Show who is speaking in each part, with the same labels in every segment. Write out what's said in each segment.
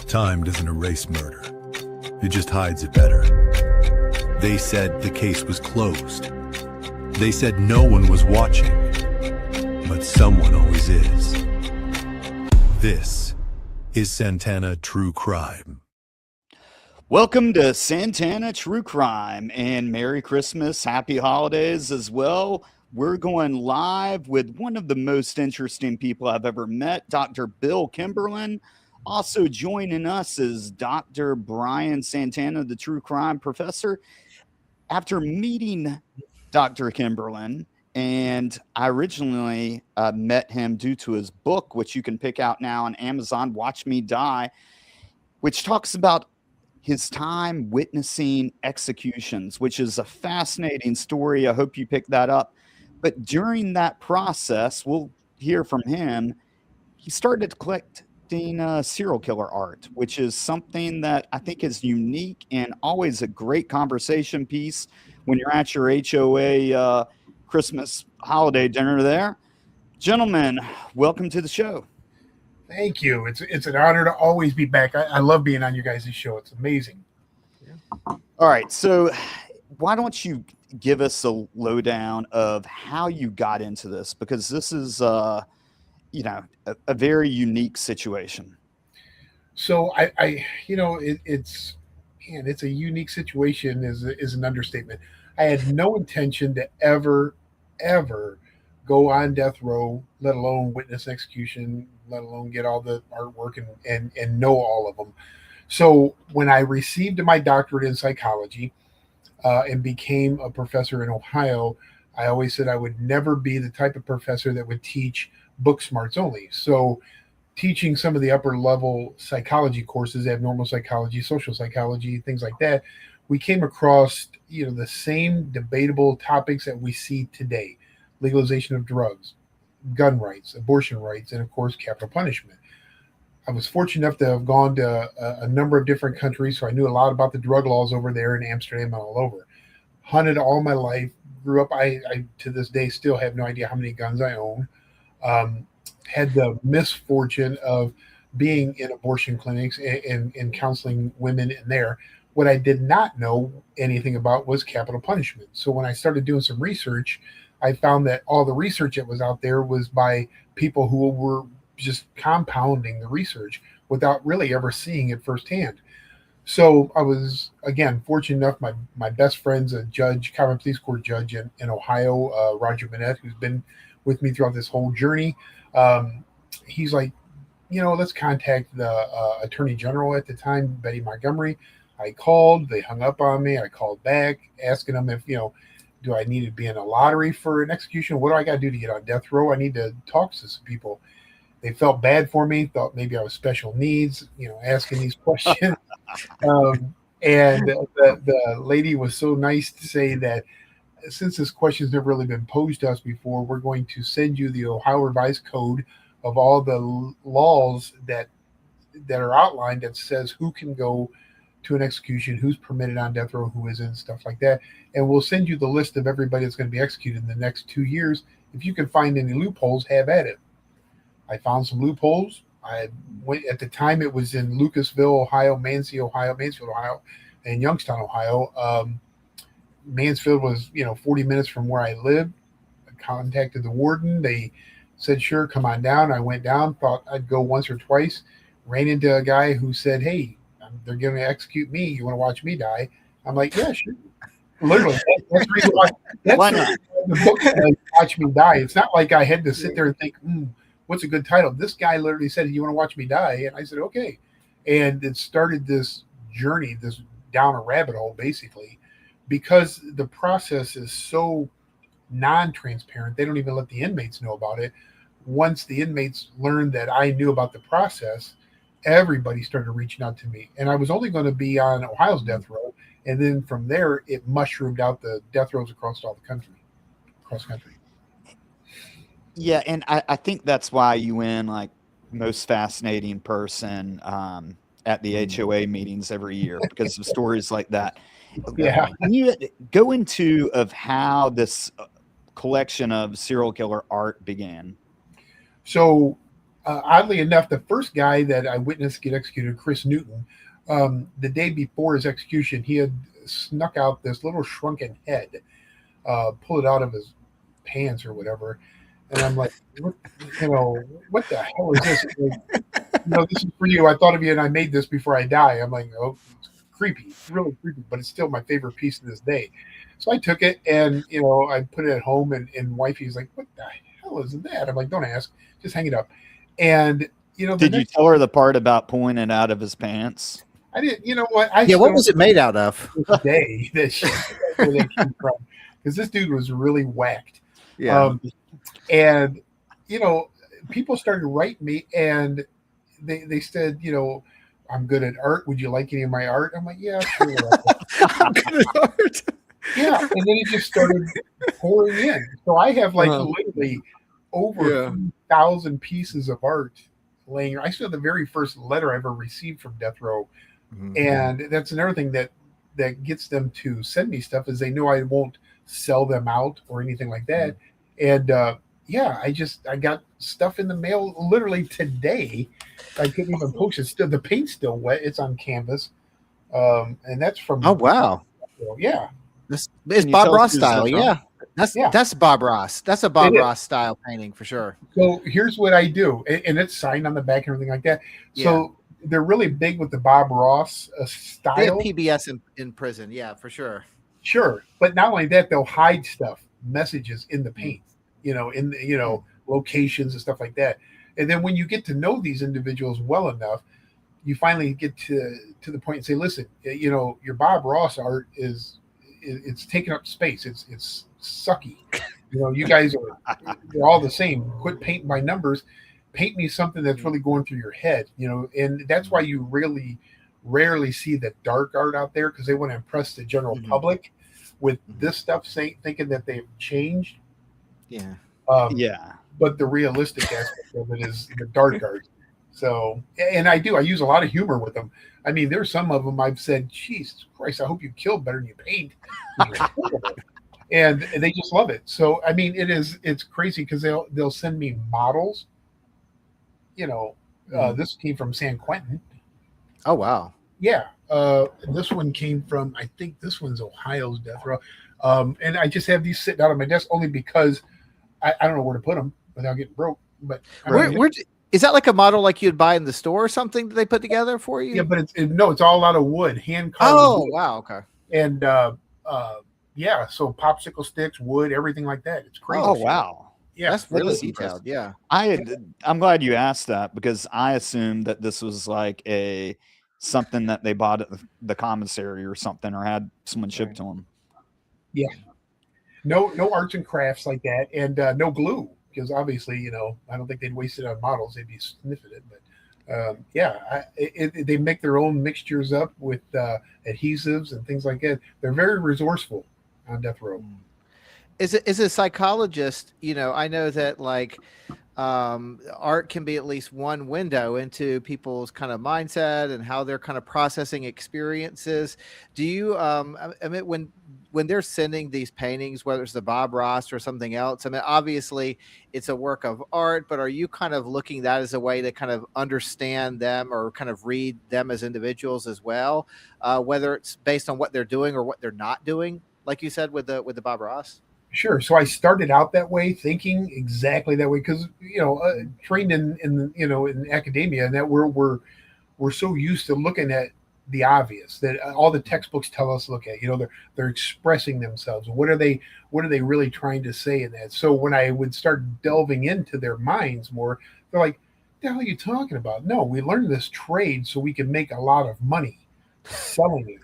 Speaker 1: Time doesn't erase murder. It just hides it better. They said the case was closed. They said no one was watching. But someone always is. This is Santana True Crime.
Speaker 2: Welcome to Santana True Crime, and Merry Christmas, Happy Holidays as well. We're going live with one of the most interesting people I've ever met, Dr. Bill Kimberlin. Also joining us is Dr. Brian Santana, the True Crime Professor. After meeting Dr. Kimberlin, and I originally met him due to his book, which you can pick out now on Amazon, Watch Me Die, which talks about his time witnessing executions, which is a fascinating story. I hope you picked that up. But during that process, we'll hear from him, he started collecting serial killer art, which is something that I think is unique and always a great conversation piece when you're at your HOA Christmas holiday dinner there. Gentlemen, welcome to the show.
Speaker 3: Thank you. It's an honor to always be back. I love being on you guys' show. It's amazing.
Speaker 2: Yeah. All right. So why don't you give us a lowdown of how you got into this? Because this is, a very unique situation.
Speaker 3: So it's a unique situation is an understatement. I had no intention to ever go on death row, let alone witness execution, let alone get all the artwork and know all of them. So when I received my doctorate in psychology and became a professor in Ohio, I always said I would never be the type of professor that would teach book smarts only. So teaching some of the upper level psychology courses, abnormal psychology, social psychology, things like that, we came across, the same debatable topics that we see today: legalization of drugs, gun rights, abortion rights, and of course, capital punishment. I was fortunate enough to have gone to a number of different countries, so I knew a lot about the drug laws over there in Amsterdam and all over. Hunted all my life, grew up. I to this day still have no idea how many guns I own. Had the misfortune of being in abortion clinics and counseling women in there. What I did not know anything about was capital punishment. So when I started doing some research, I found that all the research that was out there was by people who were just compounding the research without really ever seeing it firsthand. So I was, again, fortunate enough, my best friend's a judge, common police court judge in Ohio, Roger Bennett, who's been with me throughout this whole journey. He's like, let's contact the attorney general at the time, Betty Montgomery. I called, they hung up on me. I called back asking them if, do I need to be in a lottery for an execution? What do I got to do to get on death row? I need to talk to some people. They felt bad for me, thought maybe I was special needs, asking these questions. And the lady was so nice to say that since this question's never really been posed to us before, we're going to send you the Ohio Revised Code of all the laws that are outlined that says who can go to an execution, who's permitted on death row, who isn't, stuff like that. And we'll send you the list of everybody that's going to be executed in the next 2 years. If you can find any loopholes, have at it. I found some loopholes. I went, at the time it was in Lucasville, Ohio, Mansfield, Ohio, and Youngstown, Ohio. Mansfield was, 40 minutes from where I lived. I contacted the warden. They said, sure, come on down. I went down, thought I'd go once or twice, ran into a guy who said, hey, they're going to execute me. You want to watch me die? I'm like, yeah, sure. Literally. That's the reason why. Why not? The book says, Watch Me Die. It's not like I had to sit there and think, what's a good title? This guy literally said, you want to watch me die? And I said, okay. And it started this journey, this down a rabbit hole, basically, because the process is so non-transparent. They don't even let the inmates know about it. Once the inmates learned that I knew about the process, everybody started reaching out to me. And I was only going to be on Ohio's death row. And then from there, it mushroomed out the death rows across the country.
Speaker 2: Yeah, and I think that's why you win like most fascinating person at the HOA meetings every year, because of stories like that.
Speaker 3: Yeah.
Speaker 2: Can you go into of how this collection of serial killer art began?
Speaker 3: So oddly enough, the first guy that I witnessed get executed, Chris Newton, the day before his execution, he had snuck out this little shrunken head, pulled it out of his pants or whatever. And I'm like, what the hell is this? Like, this is for you. I thought of you and I made this before I die. I'm like, oh, it's creepy, really creepy, but it's still my favorite piece to this day. So I took it and, I put it at home and wifey's like, what the hell is that? I'm like, don't ask, just hang it up. And,
Speaker 2: did you tell her the part about pulling it out of his pants?
Speaker 3: I didn't, what?
Speaker 4: What was it made out of?
Speaker 3: Day that where they came from. Because this dude was really whacked.
Speaker 4: Yeah.
Speaker 3: And, people started writing me and they said, I'm good at art. Would you like any of my art? I'm like, yeah, sure.
Speaker 4: I'm good at art.
Speaker 3: Yeah. And then it just started pouring in. So I have literally over 3,000 pieces of art laying. I still have the very first letter I ever received from death row. Mm-hmm. And that's another thing that gets them to send me stuff is they know I won't sell them out or anything like that. Mm-hmm. And, I got stuff in the mail literally today. I couldn't even post it. Still, the paint's still wet. It's on canvas, and that's from.
Speaker 4: Oh wow!
Speaker 3: Yeah,
Speaker 4: it's Bob Ross style. Yeah, that's Bob Ross. That's a Bob Ross style painting for sure.
Speaker 3: So here's what I do, and it's signed on the back and everything like that. So they're really big with the Bob Ross style.
Speaker 4: They have PBS in prison. Yeah, for sure.
Speaker 3: Sure, but not only that, they'll hide stuff, messages in the paint. Locations and stuff like that. And then when you get to know these individuals well enough, you finally get to the point and say, listen, your Bob Ross art it's taking up space. It's sucky. You guys they're all the same. Quit painting by numbers. Paint me something that's really going through your head, and that's why you really rarely see the dark art out there because they want to impress the general public with this stuff, thinking that they've changed.
Speaker 4: Yeah.
Speaker 3: But the realistic aspect of it is the dark art. So, and I use a lot of humor with them. I mean, there's some of them I've said, Jesus Christ, I hope you kill better than you paint. And they just love it. So, I mean, it's crazy because they'll send me models. This came from San Quentin.
Speaker 4: Oh, wow.
Speaker 3: Yeah. This one came from, I think this one's Ohio's death row. And I just have these sitting out on my desk only because I don't know where to put them without getting broke. But
Speaker 4: where is that like a model like you'd buy in the store or something that they put together for you?
Speaker 3: Yeah, but it's all out of wood, hand carved.
Speaker 4: Oh,
Speaker 3: wood.
Speaker 4: Wow, okay.
Speaker 3: And so popsicle sticks, wood, everything like that. It's crazy.
Speaker 2: Oh, wow.
Speaker 3: Yeah,
Speaker 4: that's really detailed. Yeah,
Speaker 2: I'm glad you asked that because I assumed that this was like something that they bought at the commissary or something, or had someone shipped to them.
Speaker 3: Yeah. No arts and crafts like that, and no glue because obviously, I don't think they'd waste it on models; they'd be sniffing it. But they make their own mixtures up with adhesives and things like that. They're very resourceful on death row.
Speaker 4: As a psychologist, I know that art can be at least one window into people's kind of mindset and how they're kind of processing experiences. Do you, when they're sending these paintings, whether it's the Bob Ross or something else, obviously it's a work of art, but are you kind of looking at that as a way to kind of understand them or kind of read them as individuals as well, whether it's based on what they're doing or what they're not doing, like you said with the Bob Ross?
Speaker 3: Sure. So I started out that way, thinking exactly that way, because trained in academia, and that we're so used to looking at the obvious that all the textbooks tell us look at. They're expressing themselves. What are they really trying to say in that? So when I would start delving into their minds more, they're like, "What the hell are you talking about?" No, we learned this trade so we can make a lot of money selling it.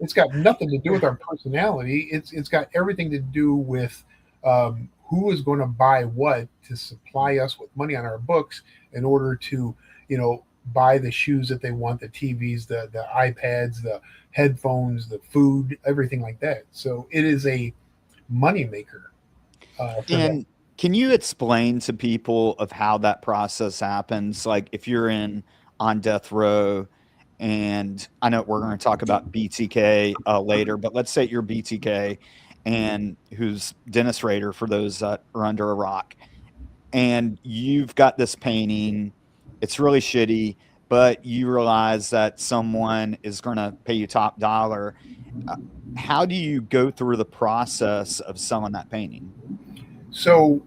Speaker 3: It's got nothing to do with our personality. It's got everything to do with who is going to buy what to supply us with money on our books in order to, buy the shoes that they want, the TVs, the iPads, the headphones, the food, everything like that. So it is a money maker.
Speaker 2: And can you explain to people of how that process happens? Like if you're on death row, and I know we're going to talk about BTK later, but let's say you're BTK and who's Dennis Rader for those that are under a rock. And you've got this painting it's really shitty, but you realize that someone is going to pay you top dollar. How do you go through the process of selling that painting?
Speaker 3: So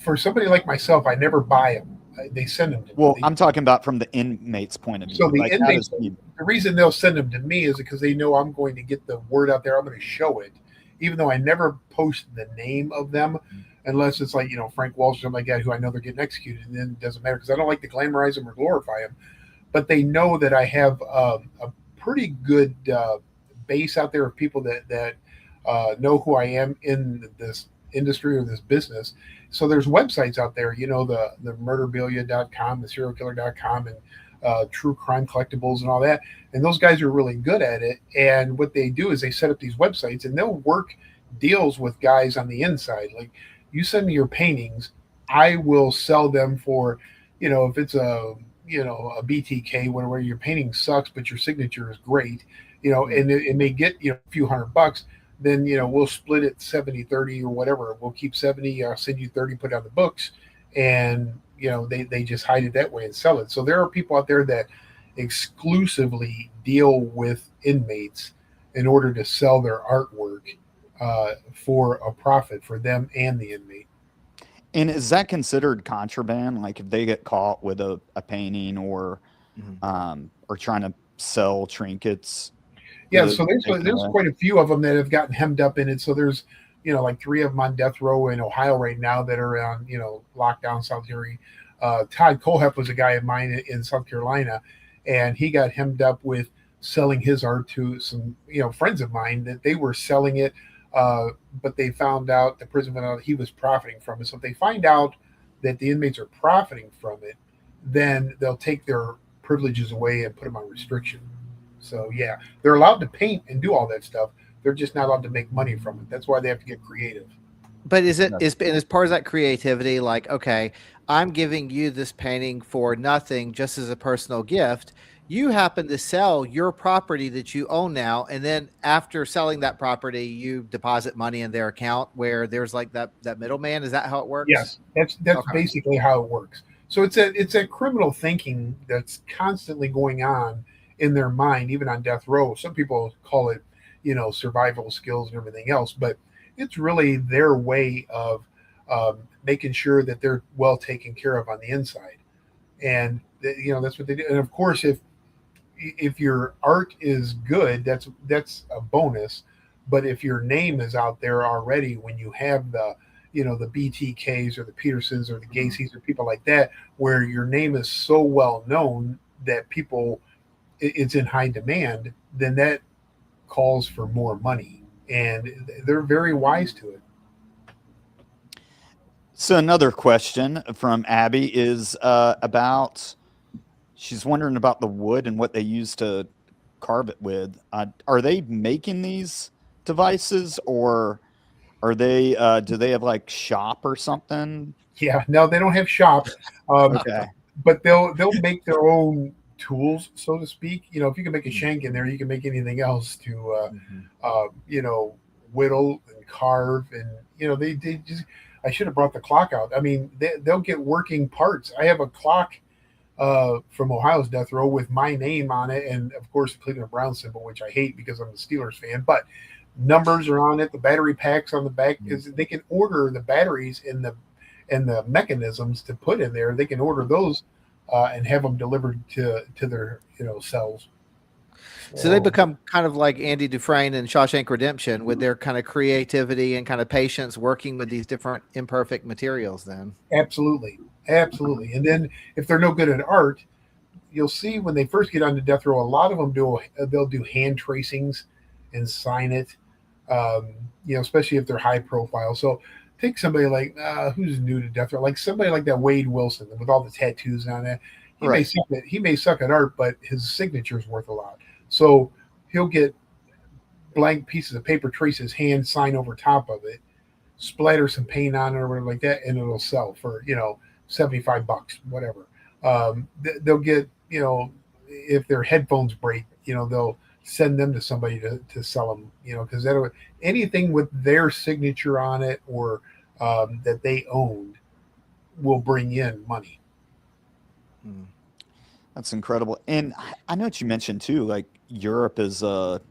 Speaker 3: for somebody like myself, I never buy them. They send them to
Speaker 2: Well,
Speaker 3: me.
Speaker 2: I'm talking about from the inmate's point of view.
Speaker 3: So the
Speaker 2: Like, how
Speaker 3: inmates,
Speaker 2: does he,
Speaker 3: the reason they'll send them to me is because they know I'm going to get the word out there. I'm going to show it, even though I never post the name of them, unless it's like Frank Walsh or something like that, who I know they're getting executed, and then it doesn't matter because I don't like to glamorize them or glorify them. But they know that I have a pretty good base out there of people that know who I am in this industry or this business. So there's websites out there, the murderbilia.com, the serialkiller.com, and true crime collectibles and all that. And those guys are really good at it. And what they do is they set up these websites and they'll work deals with guys on the inside. Like, you send me your paintings, I will sell them for, if it's a BTK where your painting sucks, but your signature is great, and it may get, a few $100, then, we'll split it 70-30 or whatever. We'll keep 70, I'll send you 30, put on the books. And, they just hide it that way and sell it. So there are people out there that exclusively deal with inmates in order to sell their artwork for a profit for them and the inmate.
Speaker 2: and is that considered contraband? Like if they get caught with a painting or trying to sell trinkets?
Speaker 3: Yeah,
Speaker 2: with
Speaker 3: so
Speaker 2: it
Speaker 3: there's
Speaker 2: taken away?
Speaker 3: quite a few of them that have gotten hemmed up in it. So there's like 3 of them on death row in Ohio right now that are on lockdown solitary. Todd Colehep was a guy of mine in South Carolina, and he got hemmed up with selling his art to some friends of mine that they were selling it, but they found out, the prison found out he was profiting from it. So if they find out that the inmates are profiting from it, then they'll take their privileges away and put them on restriction. So yeah, they're allowed to paint and do all that stuff. They're just not allowed to make money from it. That's why they have to get creative.
Speaker 4: But and as part of that creativity, like, okay, I'm giving you this painting for nothing, just as a personal gift. You happen to sell your property that you own now, and then after selling that property, you deposit money in their account where there's like that middleman. Is that how it works?
Speaker 3: Yes, that's
Speaker 4: Okay.
Speaker 3: basically how it works. So it's a criminal thinking that's constantly going on in their mind, even on death row. Some people call it, survival skills and everything else, but it's really their way of making sure that they're well taken care of on the inside. And that's what they do. And of course, if your art is good, that's a bonus. But if your name is out there already, when you have the BTKs or the Petersons or the Gacy's or people like that, where your name is so well known that it's in high demand, then that calls for more money, and they're very wise to it.
Speaker 2: So another question from Abby is about, she's wondering about the wood and what they use to carve it with. Are they making these devices, or are they do they have like shop or something?
Speaker 3: Yeah, no, they don't have shop,
Speaker 2: Okay.
Speaker 3: but they'll make their own tools, so to speak. If you can make a shank in there, you can make anything else to whittle and carve. And they just, I should have brought the clock out. I mean, they'll get working parts. I have a clock from Ohio's death row with my name on it, and of course the Cleveland Brown symbol, which I hate because I'm a Steelers fan, but numbers are on it, the battery packs on the back, because they can order the batteries and the mechanisms to put in there. They can order those and have them delivered to their cells.
Speaker 4: So they become kind of like Andy Dufresne and Shawshank Redemption with their kind of creativity and kind of patience working with these different imperfect materials then.
Speaker 3: Absolutely. And then if they're no good at art, you'll see when they first get onto death row, a lot of them they'll do hand tracings and sign it, especially if they're high profile. So take somebody like who's new to death row, like somebody like that Wade Wilson with all the tattoos on it.
Speaker 2: Right.
Speaker 3: He may suck at art, but his signature is worth a lot. So he'll get blank pieces of paper, trace his hand, sign over top of it, splatter some paint on it or whatever like that, and it'll sell for $75, whatever. They'll get if their headphones break, they'll send them to somebody to sell them, because anything with their signature on it or that they owned will bring in money.
Speaker 2: That's incredible. And I know what you mentioned too, like Europe is a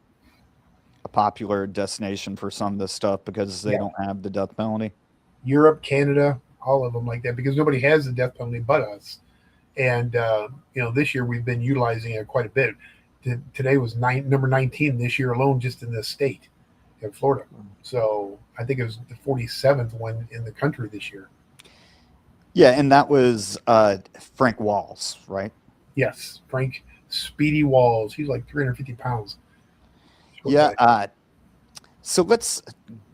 Speaker 2: popular destination for some of this stuff because they
Speaker 3: Yeah,
Speaker 2: don't have the death penalty.
Speaker 3: Europe, Canada, all of them like that because nobody has the death penalty but us. And this year we've been utilizing it quite a bit. Today was number 19 this year alone, just in this state, in Florida. So I think it was the 47th one in the country this year.
Speaker 2: Yeah, and that was Frank Walls, right?
Speaker 3: Yes, Frank Speedy Walls. He's like 350 pounds. Short
Speaker 2: Yeah.
Speaker 3: guy.
Speaker 2: So let's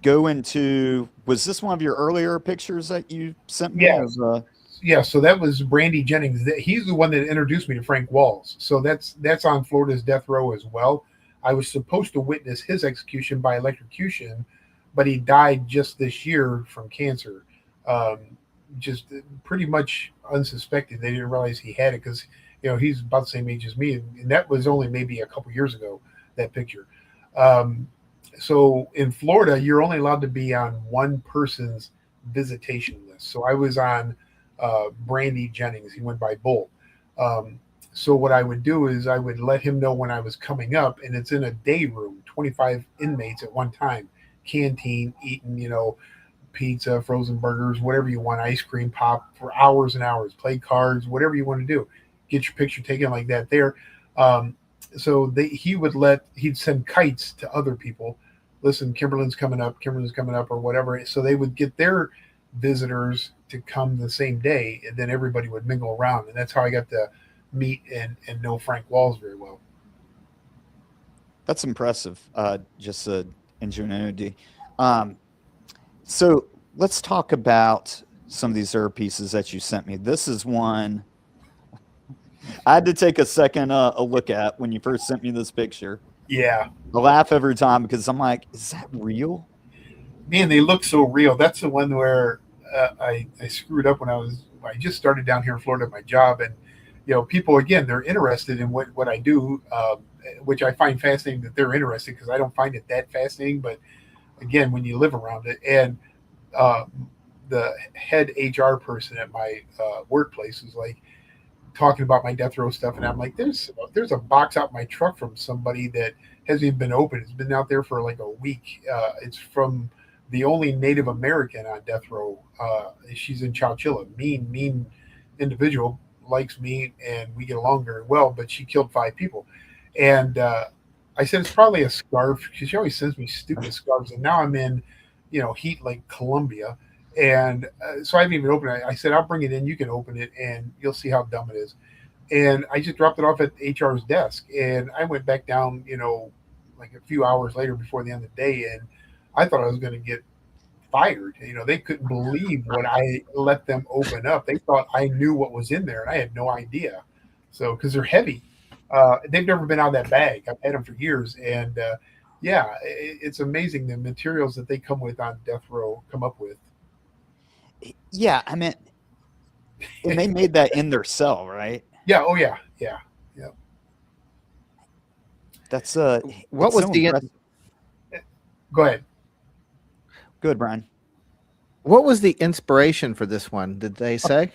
Speaker 2: go into. Was this one of your earlier pictures that you sent me?
Speaker 3: Yes.
Speaker 2: Of,
Speaker 3: Yeah, so that was Brandy Jennings. He's the one that introduced me to Frank Walls. So that's on Florida's death row as well. I was supposed to witness his execution by electrocution, but he died just this year from cancer. Um, just pretty much unsuspected. They didn't realize he had it because he's about the same age as me, and that was only maybe a couple years ago. That picture. Um, so in Florida, you're only allowed to be on one person's visitation list. So I was on Brandy Jennings. He went by Bull. So what I would do is I would let him know when I was coming up, and it's in a day room, 25 inmates at one time, canteen, eating, pizza, frozen burgers, whatever you want, ice cream, pop for hours and hours, play cards, whatever you want to do. Get your picture taken like that there. So he'd send kites to other people. Listen, Kimberlin's coming up, or whatever. So they would get their visitors to come the same day, and then everybody would mingle around. And that's how I got to meet and know Frank Walls very well.
Speaker 2: that's impressive. Just the ingenuity. So let's talk about some of these other pieces that you sent me. This is one I had to take a second a look at when you first sent me this picture.
Speaker 3: Yeah.
Speaker 2: I laugh every time because I'm like, is that real?
Speaker 3: Man, they look so real. That's the one where I screwed up when I just started down here in Florida at my job, and people again they're interested in what I do, which I find fascinating that they're interested because I don't find it that fascinating. But again, when you live around it, and the head HR person at my workplace is like talking about my death row stuff, and I'm like, there's a box out my truck from somebody that hasn't even been opened. It's been out there for like a week. It's from the only Native American on death row. She's in Chowchilla. Mean individual, likes me, and we get along very well. But she killed 5 people, and I said it's probably a scarf. She always sends me stupid scarves, and now I'm in, heat like Colombia. And so I haven't even opened it. I said, I'll bring it in. You can open it and you'll see how dumb it is. And I just dropped it off at HR's desk. And I went back down, like a few hours later before the end of the day. And I thought I was going to get fired. They couldn't believe what I let them open up. They thought I knew what was in there and I had no idea. So, because they're heavy. They've never been out of that bag. I've had them for years. And it's amazing the materials that they come with on death row, come up with.
Speaker 2: Yeah, I mean, and they made that in their cell, right?
Speaker 3: Yeah. Oh, yeah.
Speaker 2: That's
Speaker 4: What was the
Speaker 2: impressive.
Speaker 3: Go ahead.
Speaker 2: Good, Brian?
Speaker 4: What was the inspiration for this one? Did they say?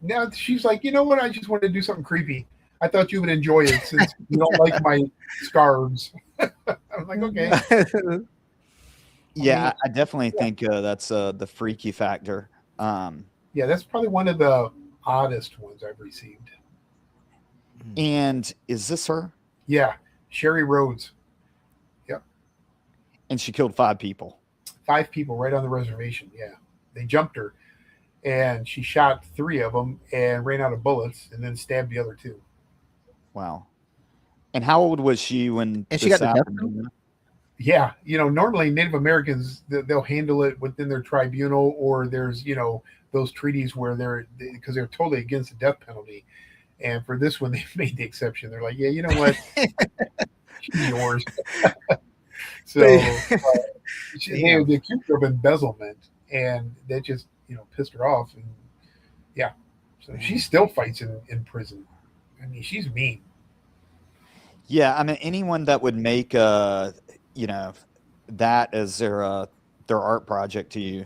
Speaker 3: Now she's like, you know what? I just wanted to do something creepy. I thought you would enjoy it since you don't like my scarves. I'm like, okay.
Speaker 2: Yeah, I definitely think that's the freaky factor.
Speaker 3: Yeah, that's probably one of the oddest ones I've received.
Speaker 2: And is this her?
Speaker 3: Yeah, Sherry Rhodes. Yep.
Speaker 2: And she killed 5 people.
Speaker 3: 5 people right on the reservation. Yeah, they jumped her, and she shot 3 of them and ran out of bullets, and then stabbed the other 2.
Speaker 2: Wow. And how old was she when
Speaker 4: And she
Speaker 2: this
Speaker 4: got the death
Speaker 2: happened?
Speaker 4: penalty?
Speaker 3: Yeah, normally Native Americans they'll handle it within their tribunal, or there's those treaties where because they're totally against the death penalty, and for this one they made the exception. They're like, yeah, you know what, she's yours. So they accused her of embezzlement, and that just pissed her off, and yeah, so she still fights in prison. I mean, she's mean.
Speaker 2: Yeah, I mean, anyone that would make that as their art project to you.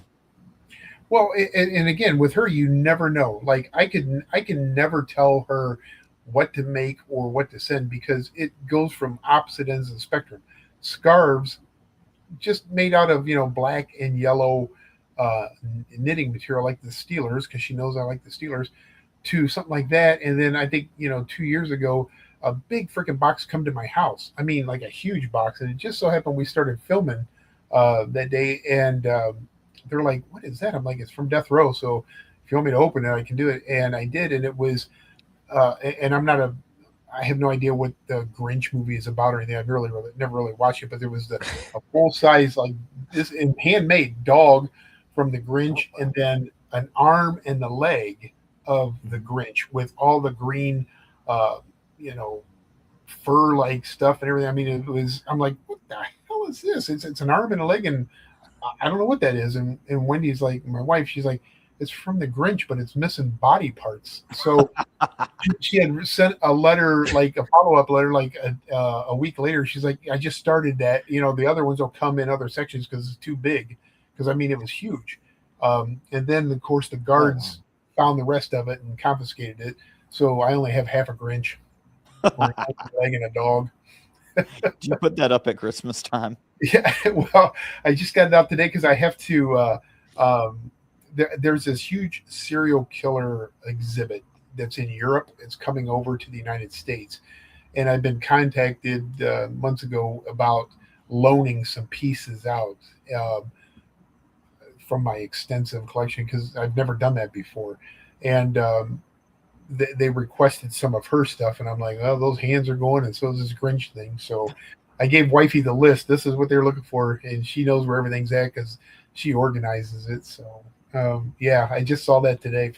Speaker 3: Well, and again, with her, you never know. Like I can never tell her what to make or what to send because it goes from opposite ends of the spectrum. Scarves just made out of black and yellow knitting material like the Steelers, because she knows I like the Steelers, to something like that. And then I think 2 years ago, a big freaking box come to my house. I mean, like a huge box, and it just so happened we started filming that day, and they're like, "What is that?" I'm like, "It's from Death Row. So if you want me to open it, I can do it." And I did, and it was. And I have no idea what the Grinch movie is about or anything. I've never really watched it, but there was a full size like this in handmade dog from the Grinch, and then an arm and the leg of the Grinch with all the green, you know, fur like stuff and everything. I mean, it was. I'm like, what the hell is this? It's an arm and a leg, and I don't know what that is. And Wendy's like, my wife, she's like, it's from the Grinch, but it's missing body parts. So she had sent a letter, like a follow-up letter, like a week later. She's like, I just started that. The other ones will come in other sections because it's too big. Because I mean, it was huge. And then of course the guards found the rest of it and confiscated it. So I only have half a Grinch, a leg and a dog.
Speaker 2: Do you put that up at Christmas time?
Speaker 3: Yeah. Well, I just got it out today because I have to. There's this huge serial killer exhibit that's in Europe. It's coming over to the United States. And I've been contacted months ago about loaning some pieces out from my extensive collection because I've never done that before. And they requested some of her stuff. And I'm like, oh, those hands are going, and so is this Grinch thing. So I gave Wifey the list. This is what they're looking for. And she knows where everything's at because she organizes it. So. Yeah, I just saw that today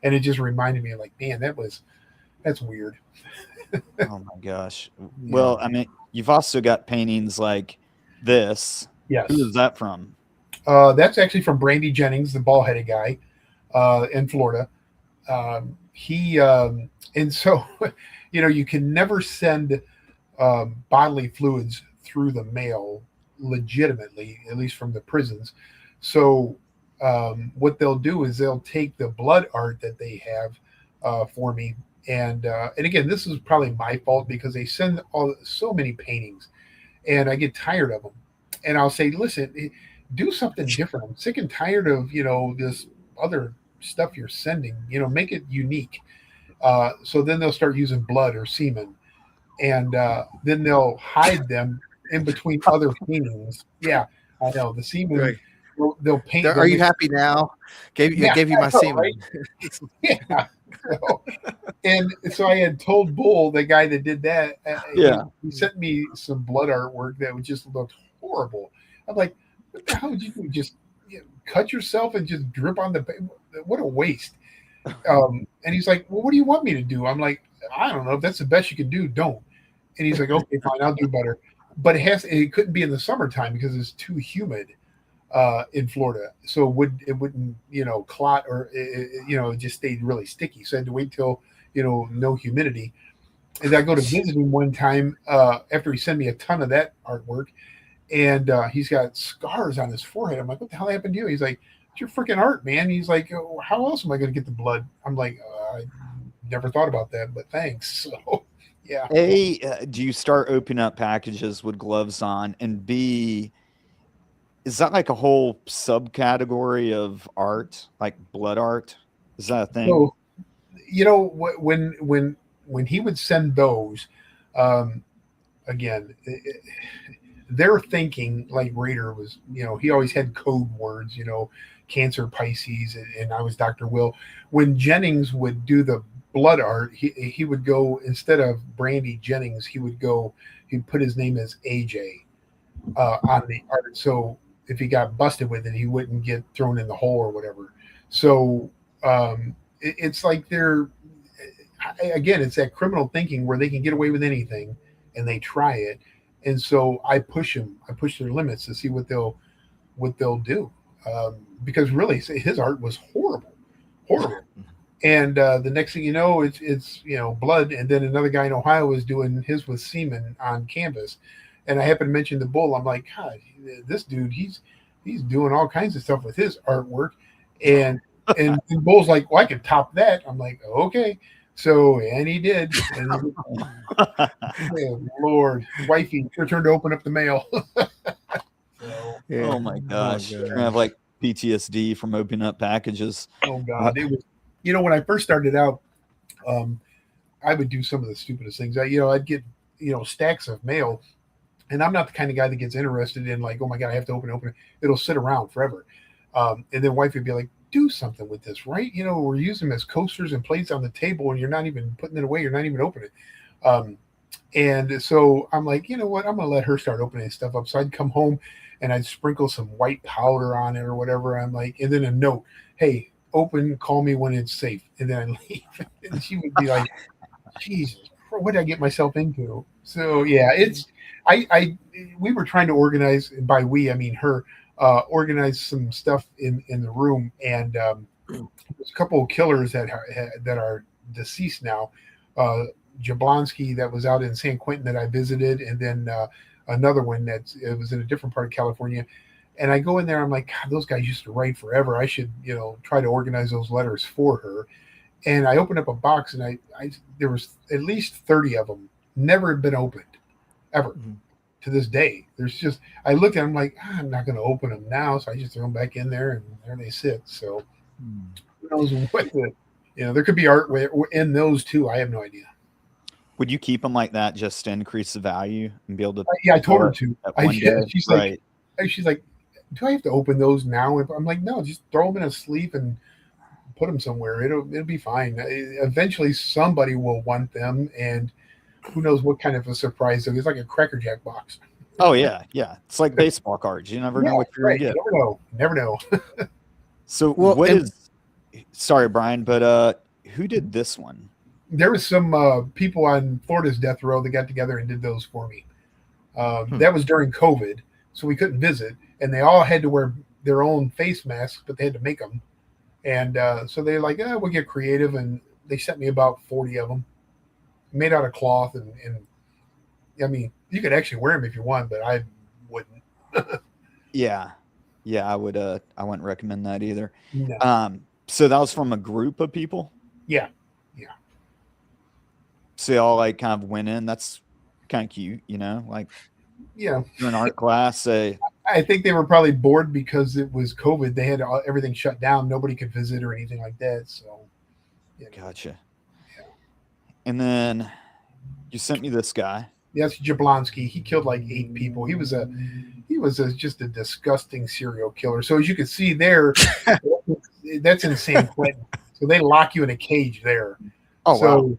Speaker 3: and it just reminded me, like, man, that's weird.
Speaker 2: Oh my gosh. Well, I mean, you've also got paintings like this.
Speaker 3: Yes.
Speaker 2: Who is that from?
Speaker 3: That's actually from Brandy Jennings, the bald-headed guy in Florida. He and so you can never send bodily fluids through the mail legitimately, at least from the prisons. So what they'll do is they'll take the blood art that they have for me, and again, this is probably my fault because they send so many paintings, and I get tired of them, and I'll say, listen, do something different. I'm sick and tired of this other stuff you're sending. Make it unique. So then they'll start using blood or semen, and then they'll hide them in between other paintings. Yeah, I know the semen.
Speaker 4: Right.
Speaker 3: They'll paint.
Speaker 4: Are you happy now? Gave you my semen.
Speaker 3: Right? Yeah. And so I had told Bull, the guy that did that, he sent me some blood artwork that just looked horrible. I'm like, what the hell did you do? Just cut yourself and just drip on the paper? What a waste. And he's like, well, what do you want me to do? I'm like, I don't know. If that's the best you can do, don't. And he's like, okay, fine, I'll do better. But it couldn't be in the summertime because it's too humid. In Florida, so it wouldn't clot or it just stayed really sticky. So I had to wait till no humidity. And I go to visit him one time after he sent me a ton of that artwork, and he's got scars on his forehead. I'm like, what the hell happened to you? He's like, it's your freaking art, man. He's like, oh, how else am I going to get the blood? I'm like, I never thought about that, but thanks. So yeah.
Speaker 2: A, do you start opening up packages with gloves on, and B, is that like a whole subcategory of art, like blood art? Is that a thing?
Speaker 3: So, when he would send those, again, they're thinking like Raider was. He always had code words. Cancer, Pisces, and I was Dr. Will. When Jennings would do the blood art, he would go, instead of Brandy Jennings, he'd put his name as AJ on the art. So if he got busted with it, he wouldn't get thrown in the hole or whatever. So it's like it's that criminal thinking where they can get away with anything and they try it. And so I push their limits to see what they'll do. Because really his art was horrible. And the next thing you know, it's blood. And then another guy in Ohio was doing his with semen on canvas. And I happened to mention the Bull. I'm like, God, this dude, he's doing all kinds of stuff with his artwork. And Bull's like, well, I can top that. I'm like, okay. So, and he did. And oh, Lord, wifey, your turn to open up the mail. So,
Speaker 2: Oh my gosh. You're gonna have
Speaker 4: gosh.
Speaker 2: like PTSD from opening up packages.
Speaker 3: oh God, it was. When I first started out, um, I would do some of the stupidest things. I'd get stacks of mail, and I'm not the kind of guy that gets interested in like, oh my God, I have to open it. It'll sit around forever. And then wife would be like, do something with this, right? We're using them as coasters and plates on the table, and you're not even putting it away. You're not even opening it. And so I'm like, you know what? I'm gonna let her start opening stuff up. So I'd come home and I'd sprinkle some white powder on it or whatever. I'm like, and then a note, hey, open, call me when it's safe. And then I leave. And she would be like, Jesus, what did I get myself into? So yeah, we were trying to organize, and by we I mean her, organize some stuff in the room, and there's a couple of killers that are deceased now. Jablonski that was out in San Quentin that I visited, and then another one it was in a different part of California. And I go in there, I'm like, God, those guys used to write forever. I should, try to organize those letters for her. And I opened up a box, and I there was at least 30 of them, never been opened, ever.
Speaker 4: Mm-hmm.
Speaker 3: To this day. I looked at them like, I'm not going to open them now, so I just throw them back in there, and there they sit. So who knows what there could be art in those too. I have no idea.
Speaker 2: Would you keep them like that just to increase the value and be able to?
Speaker 3: Yeah, I told her to. She's
Speaker 2: right.
Speaker 3: like, do I have to open those now? I'm like, no, just throw them in a sleeve and put them somewhere. It'll be fine. Eventually, somebody will want them, and who knows what kind of a surprise. It's like a Cracker Jack box.
Speaker 2: Oh yeah, yeah. It's like baseball cards. You never know what you're gonna get.
Speaker 3: You never know.
Speaker 2: So sorry, Brian, but who did this one?
Speaker 3: There was some people on Florida's death row that got together and did those for me. That was during COVID, so we couldn't visit, and they all had to wear their own face masks, but they had to make them. And so they're like, we'll get creative, and they sent me about 40 of them, made out of cloth, and I mean, you could actually wear them if you want, but I wouldn't.
Speaker 2: Yeah, I would. I wouldn't recommend that either.
Speaker 3: No.
Speaker 2: So that was from a group of people.
Speaker 3: Yeah.
Speaker 2: So they all like kind of went in. That's kind of cute, like
Speaker 3: Yeah.
Speaker 2: doing art class.
Speaker 3: I think they were probably bored because it was COVID. They had everything shut down. Nobody could visit or anything like that. So.
Speaker 2: Gotcha. Yeah. And then you sent me this guy.
Speaker 3: Yes, Jablonski. He killed like 8 people. He was just a disgusting serial killer. So as you can see there, that's in San Quentin. So they lock you in a cage there.
Speaker 2: Oh,
Speaker 3: so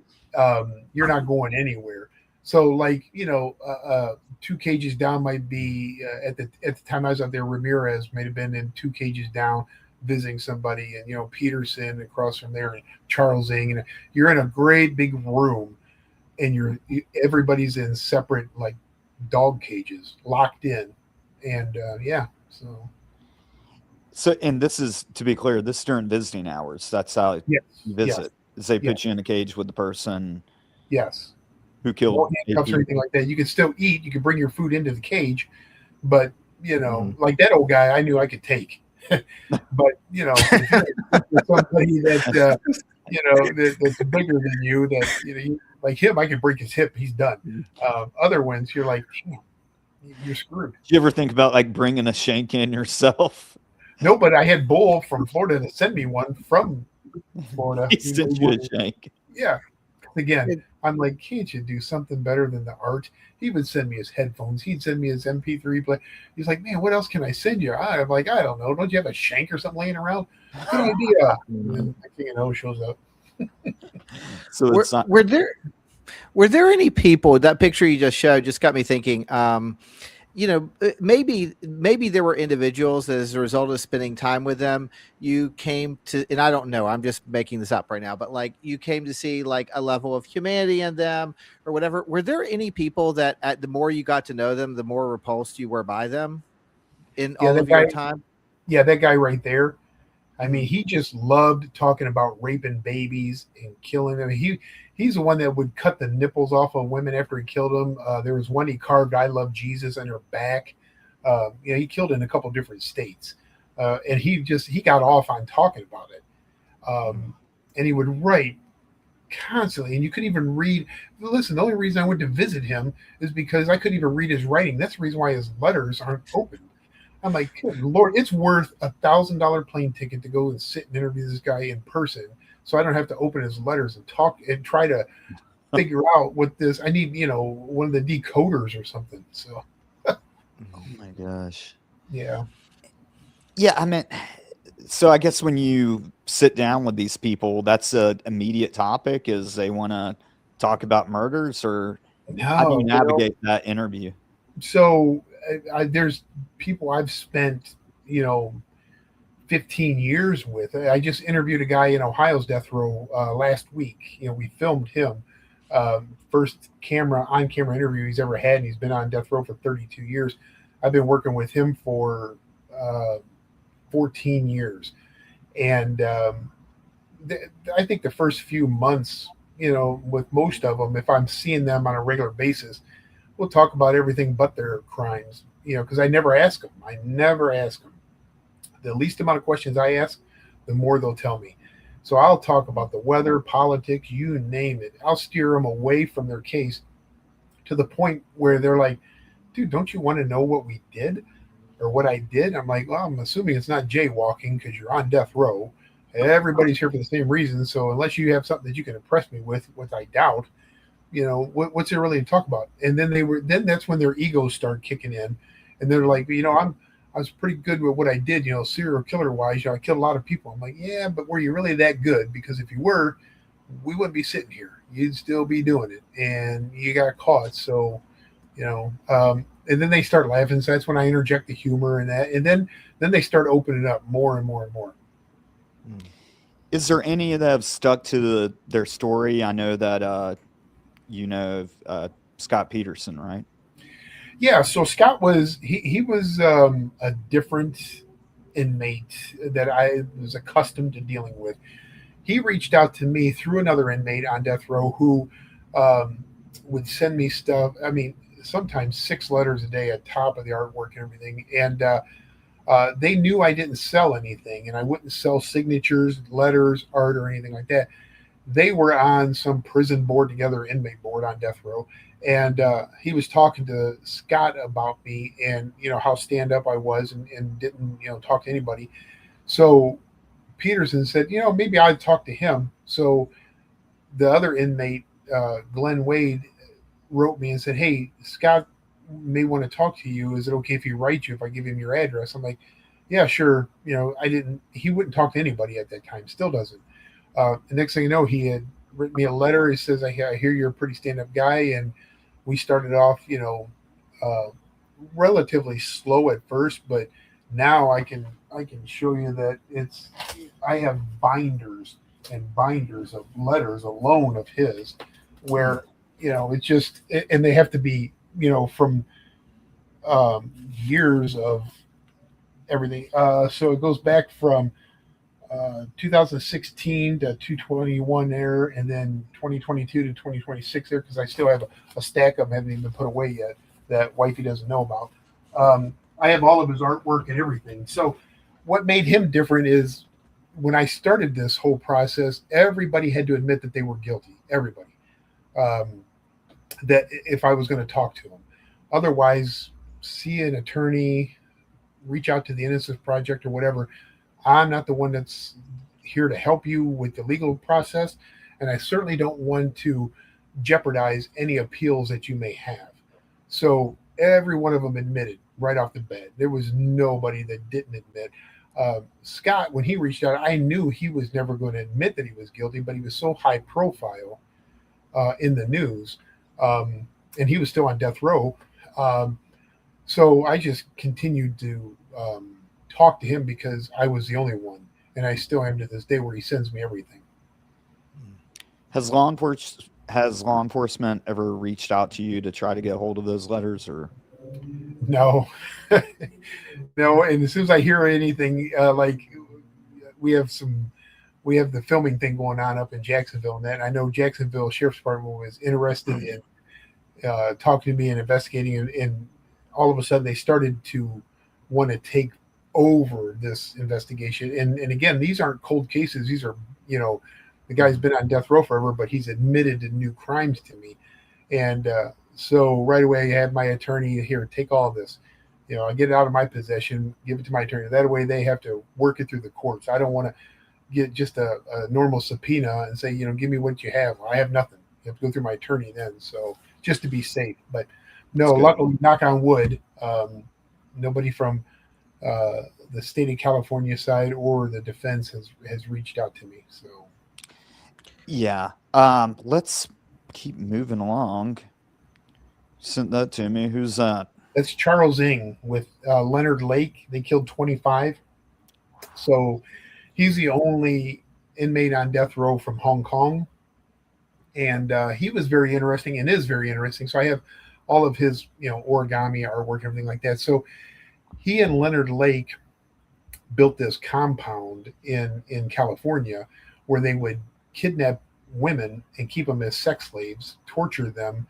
Speaker 3: you're not going anywhere. So like 2 cages down might be at the time I was out there, Ramirez might have been in 2 cages down visiting somebody, and Peterson across from there, and Charles Ng, and you're in a great big room, and everybody's in separate like dog cages, locked in, and
Speaker 2: So, and this is, to be clear, this is during visiting hours. That's how you visit. Is they put you in a cage with the person.
Speaker 3: Yes.
Speaker 2: Who killed?
Speaker 3: No handcuffs or anything like that. You can still eat. You can bring your food into the cage, but like that old guy, I knew I could take. But if you're somebody that that's bigger than you, that like him, I could break his hip. He's done. Other ones, you're like, you're screwed.
Speaker 2: Do you ever think about like bringing a shank in yourself?
Speaker 3: No, but I had Bull from Florida to send me one from Florida.
Speaker 2: He sent you a shank.
Speaker 3: Yeah. Again, I'm like, can't you do something better than the art? He would send me his headphones. He'd send me his MP3 play. He's like, man, what else can I send you? I'm like, I don't know. Don't you have a shank or something laying around? Good idea. And next thing you know, shows up.
Speaker 2: So it's not.
Speaker 4: Were there any people, that picture you just showed just got me thinking, maybe there were individuals that as a result of spending time with them, you came to, and I don't know, I'm just making this up right now, but like you came to see like a level of humanity in them or whatever. Were there any people that the more you got to know them, the more repulsed you were by them in all of your time?
Speaker 3: Yeah, that guy right there. I mean, he just loved talking about raping babies and killing them. He's the one that would cut the nipples off of women after he killed them. There was one he carved "I love Jesus" on her back. He killed in a couple different states, and he got off on talking about it. And he would write constantly, and you couldn't even read. Listen, the only reason I went to visit him is because I couldn't even read his writing. That's the reason why his letters aren't open. I'm like, good Lord, it's worth $1,000 plane ticket to go and sit and interview this guy in person, so I don't have to open his letters and talk and try to figure out what this. I need, one of the decoders or something. So,
Speaker 2: Oh my gosh.
Speaker 3: yeah.
Speaker 2: Yeah, I mean, so I guess when you sit down with these people, that's a immediate topic is they want to talk about murders, or how do you navigate that interview?
Speaker 3: So there's people I've spent, 15 years with. I just interviewed a guy in Ohio's death row last week. We filmed him. First on-camera interview he's ever had, and he's been on death row for 32 years. I've been working with him for 14 years. And I think the first few months, with most of them, if I'm seeing them on a regular basis, we'll talk about everything but their crimes, because I never ask them. The least amount of questions I ask, the more they'll tell me. So I'll talk about the weather, politics, you name it. I'll steer them away from their case to the point where they're like, dude, don't you want to know what we did or what I did? I'm like, well, I'm assuming it's not jaywalking because you're on death row. Everybody's here for the same reason. So unless you have something that you can impress me with, which I doubt, what's there really to talk about? And then that's when their egos start kicking in, and they're like, I was pretty good with what I did, serial killer wise. I killed a lot of people. I'm like, yeah, but were you really that good? Because if you were, we wouldn't be sitting here. You'd still be doing it, and you got caught. So, and then they start laughing. So that's when I interject the humor and that, and then they start opening up more and more and more.
Speaker 2: Is there any that have stuck to their story? I know that Scott Peterson, right?
Speaker 3: Yeah, so Scott was he was a different inmate that I was accustomed to dealing with. He reached out to me through another inmate on death row who would send me stuff. I mean, sometimes 6 letters a day on top of the artwork and everything. And they knew I didn't sell anything, and I wouldn't sell signatures, letters, art, or anything like that. They were on some prison board together, inmate board on death row. And he was talking to Scott about me and, how stand up I was and didn't, talk to anybody. So Peterson said, maybe I'd talk to him. So the other inmate, Glenn Wade, wrote me and said, hey, Scott may want to talk to you. Is it okay if he writes you if I give him your address? I'm like, yeah, sure. He wouldn't talk to anybody at that time. Still doesn't. The next thing you know, he had written me a letter. He says, I hear you're a pretty stand-up guy. And we started off, relatively slow at first, but now I can show you that I have binders and binders of letters alone of his where, it's just, and they have to be, from years of everything. So it goes back from 2016 to 221 there, and then 2022 to 2026 there, because I still have a stack of them haven't even been put away yet that wifey doesn't know about. I have all of his artwork and everything. So what made him different is when I started this whole process, everybody had to admit that they were guilty. Everybody. That if I was going to talk to them. Otherwise, see an attorney, reach out to the Innocence Project or whatever. I'm not the one that's here to help you with the legal process, and I certainly don't want to jeopardize any appeals that you may have. So every one of them admitted right off the bat. There was nobody that didn't admit. Scott, when he reached out, I knew he was never going to admit that he was guilty, but he was so high profile in the news, and he was still on death row. So I just continued to talk to him because I was the only one, and I still am to this day, where he sends me everything.
Speaker 2: Has law enforcement ever reached out to you to try to get hold of those letters, or?
Speaker 3: No, no. And as soon as I hear anything, like we have the filming thing going on up in Jacksonville, and that I know Jacksonville Sheriff's Department was interested in talking to me and investigating, and all of a sudden they started to want to take over this investigation. And again, these aren't cold cases. These are, The guy's been on death row forever, but he's admitted to new crimes to me. And so right away, I had my attorney here, take all this. I get it out of my possession, give it to my attorney. That way they have to work it through the courts. I don't want to get just a normal subpoena and say, give me what you have. I have nothing. You have to go through my attorney then. So just to be safe. But no, luckily, knock on wood, nobody from the state of California side or the defense has reached out to me. So
Speaker 2: yeah, let's keep moving along. Sent that to me. Who's that?
Speaker 3: That's Charles Ng with Leonard Lake. They killed 25. So he's the only inmate on death row from Hong Kong. And he was very interesting and is very interesting. So I have all of his, origami artwork, everything like that. So he and Leonard Lake built this compound in California where they would kidnap women and keep them as sex slaves, torture them,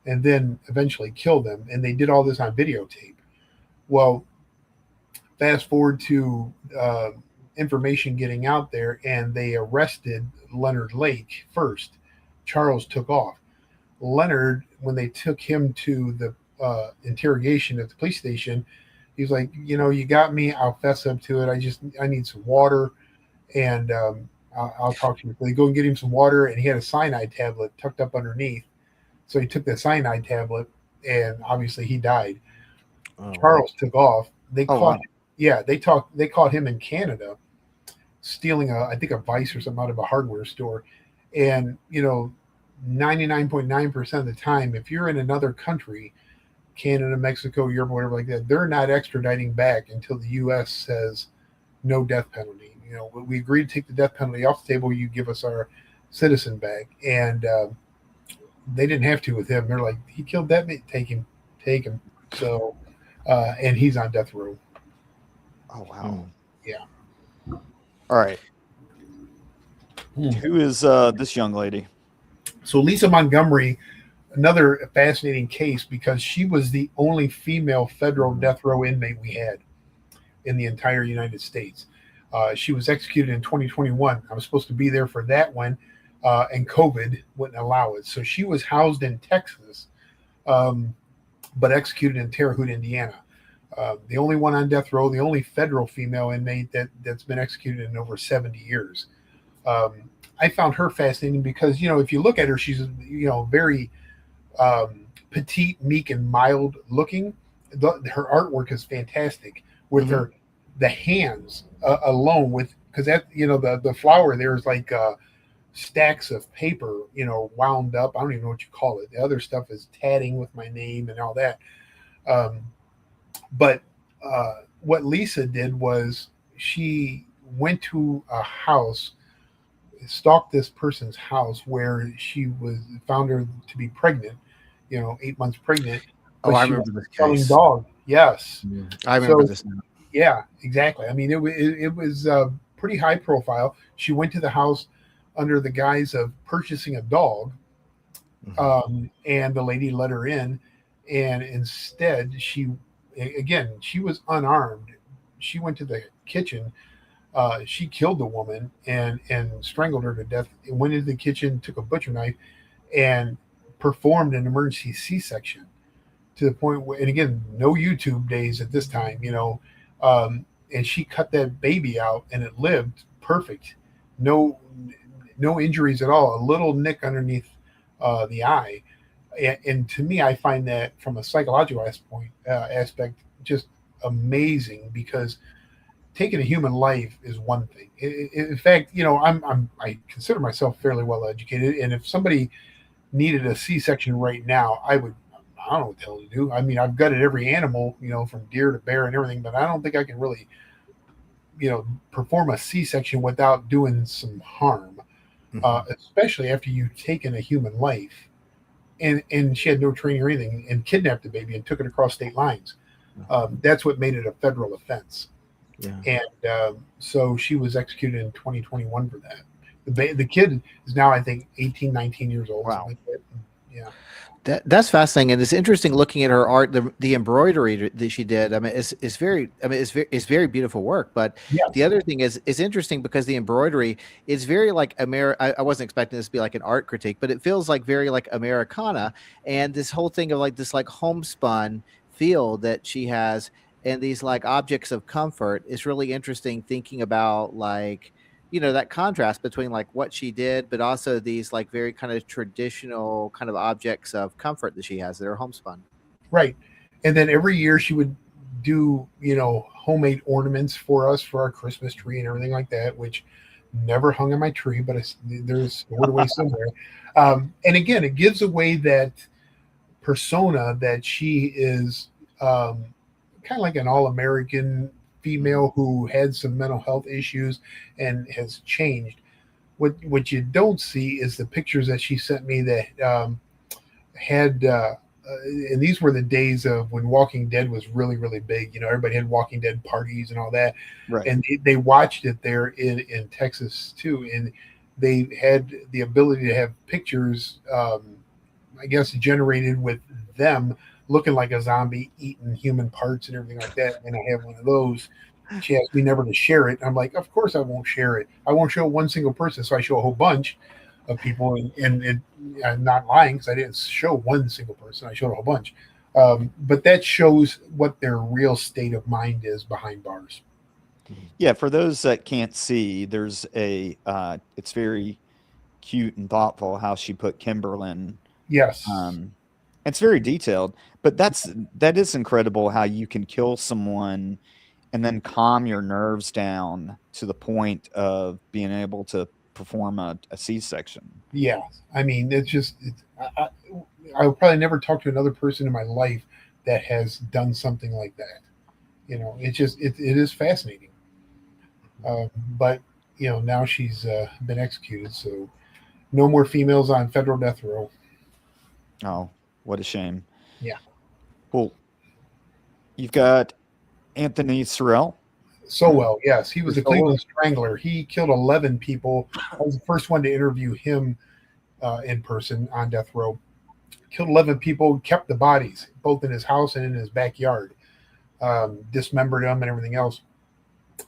Speaker 3: and then eventually kill them. And they did all this on videotape. Well, fast forward to information getting out there, and they arrested Leonard Lake first. Charles took off. Leonard, when they took him to the interrogation at the police station, he was like, you got me. I'll fess up to it. I need some water, and I'll talk to you. They go and get him some water, and he had a cyanide tablet tucked up underneath. So he took the cyanide tablet, and obviously he died. Oh, Charles took off. They caught him in Canada stealing I think a vice or something out of a hardware store. And 99.9% of the time, if you're in another country, Canada, Mexico, Europe, whatever like that, they're not extraditing back until the U.S. says no death penalty. We agree to take the death penalty off the table. You give us our citizen back. And they didn't have to with him. They're like, he killed that man. Take him. So, and he's on death row.
Speaker 2: Oh, wow.
Speaker 3: Yeah.
Speaker 2: All right. Who is this young lady?
Speaker 3: So Lisa Montgomery, another fascinating case because she was the only female federal death row inmate we had in the entire United States. She was executed in 2021. I was supposed to be there for that one. And COVID wouldn't allow it. So she was housed in Texas, but executed in Terre Haute, Indiana. The only one on death row, the only federal female inmate that's been executed in over 70 years. I found her fascinating because, if you look at her, she's, very petite, meek, and mild looking. Her artwork is fantastic with the hands alone because that, the flower there is like stacks of paper, wound up. I don't even know what you call it. The other stuff is tatting with my name and all that. But what Lisa did was she went to a house, stalked this person's house where she found her to be pregnant, 8 months pregnant.
Speaker 4: Oh, I remember this
Speaker 3: selling
Speaker 4: case.
Speaker 3: dog. Yes.
Speaker 4: Yeah, I remember this now.
Speaker 3: Yeah, exactly. I mean, it was pretty high profile. She went to the house under the guise of purchasing a dog, and the lady let her in, and instead she was unarmed. She went to the kitchen. She killed the woman and strangled her to death. Went into the kitchen, took a butcher knife, and performed an emergency C-section to the point where, and again, no YouTube days at this time, and she cut that baby out and it lived perfect. No injuries at all. A little nick underneath the eye. And to me, I find that from a psychological aspect just amazing because taking a human life is one thing. In fact, I consider myself fairly well educated, and if somebody needed a C-section right now, I don't know what the hell to do. I mean, I've gutted every animal, from deer to bear and everything, but I don't think I can really, perform a C-section without doing some harm, especially after you've taken a human life. And she had no training or anything, and kidnapped the baby and took it across state lines. That's what made it a federal offense. Yeah. And so she was executed in 2021 for that. The kid is now, I think, 18, 19 years old.
Speaker 2: Wow.
Speaker 3: Like that. Yeah.
Speaker 4: That's fascinating, and it's interesting looking at her art, the embroidery that she did. I mean, it's very, I mean, it's very beautiful work. But the
Speaker 3: Yes.
Speaker 4: other thing is, it's interesting because the embroidery is very like I wasn't expecting this to be like an art critique, but it feels like very like Americana, and this whole thing of like this like homespun feel that she has, and these like objects of comfort is really interesting. Thinking about like, that contrast between like what she did, but also these like very kind of traditional kind of objects of comfort that she has that are homespun.
Speaker 3: Right. And then every year she would do, homemade ornaments for us for our Christmas tree and everything like that, which never hung on my tree, but there's stored away somewhere. And again, it gives away that persona that she is kind of like an all-American female who had some mental health issues and has changed. What you don't see is the pictures that she sent me that had and these were the days of when Walking Dead was really, really big. Everybody had Walking Dead parties and all that.
Speaker 2: Right.
Speaker 3: And they watched it there in Texas too. And they had the ability to have pictures, I guess, generated with them looking like a zombie eating human parts and everything like that. And I have one of those. She asked me never to share it. I'm like, of course I won't share it. I won't show one single person. So I show a whole bunch of people, and I'm not lying because I didn't show one single person. I showed a whole bunch. But that shows what their real state of mind is behind bars.
Speaker 2: Yeah, for those that can't see, there's it's very cute and thoughtful how she put Kimberlin.
Speaker 3: Yes.
Speaker 2: It's very detailed, but that is incredible how you can kill someone and then calm your nerves down to the point of being able to perform a C-section.
Speaker 3: Yeah. I mean, I'll probably never talk to another person in my life that has done something like that. It is fascinating. But now she's been executed, so no more females on federal death row.
Speaker 2: Oh, what a shame.
Speaker 3: Yeah.
Speaker 2: Well, you've got Anthony Sorrell.
Speaker 3: Well, yes, he was the Cleveland Strangler. He killed 11 people. I was the first one to interview him in person on death row. Killed 11 people, kept the bodies both in his house and in his backyard. Dismembered them and everything else.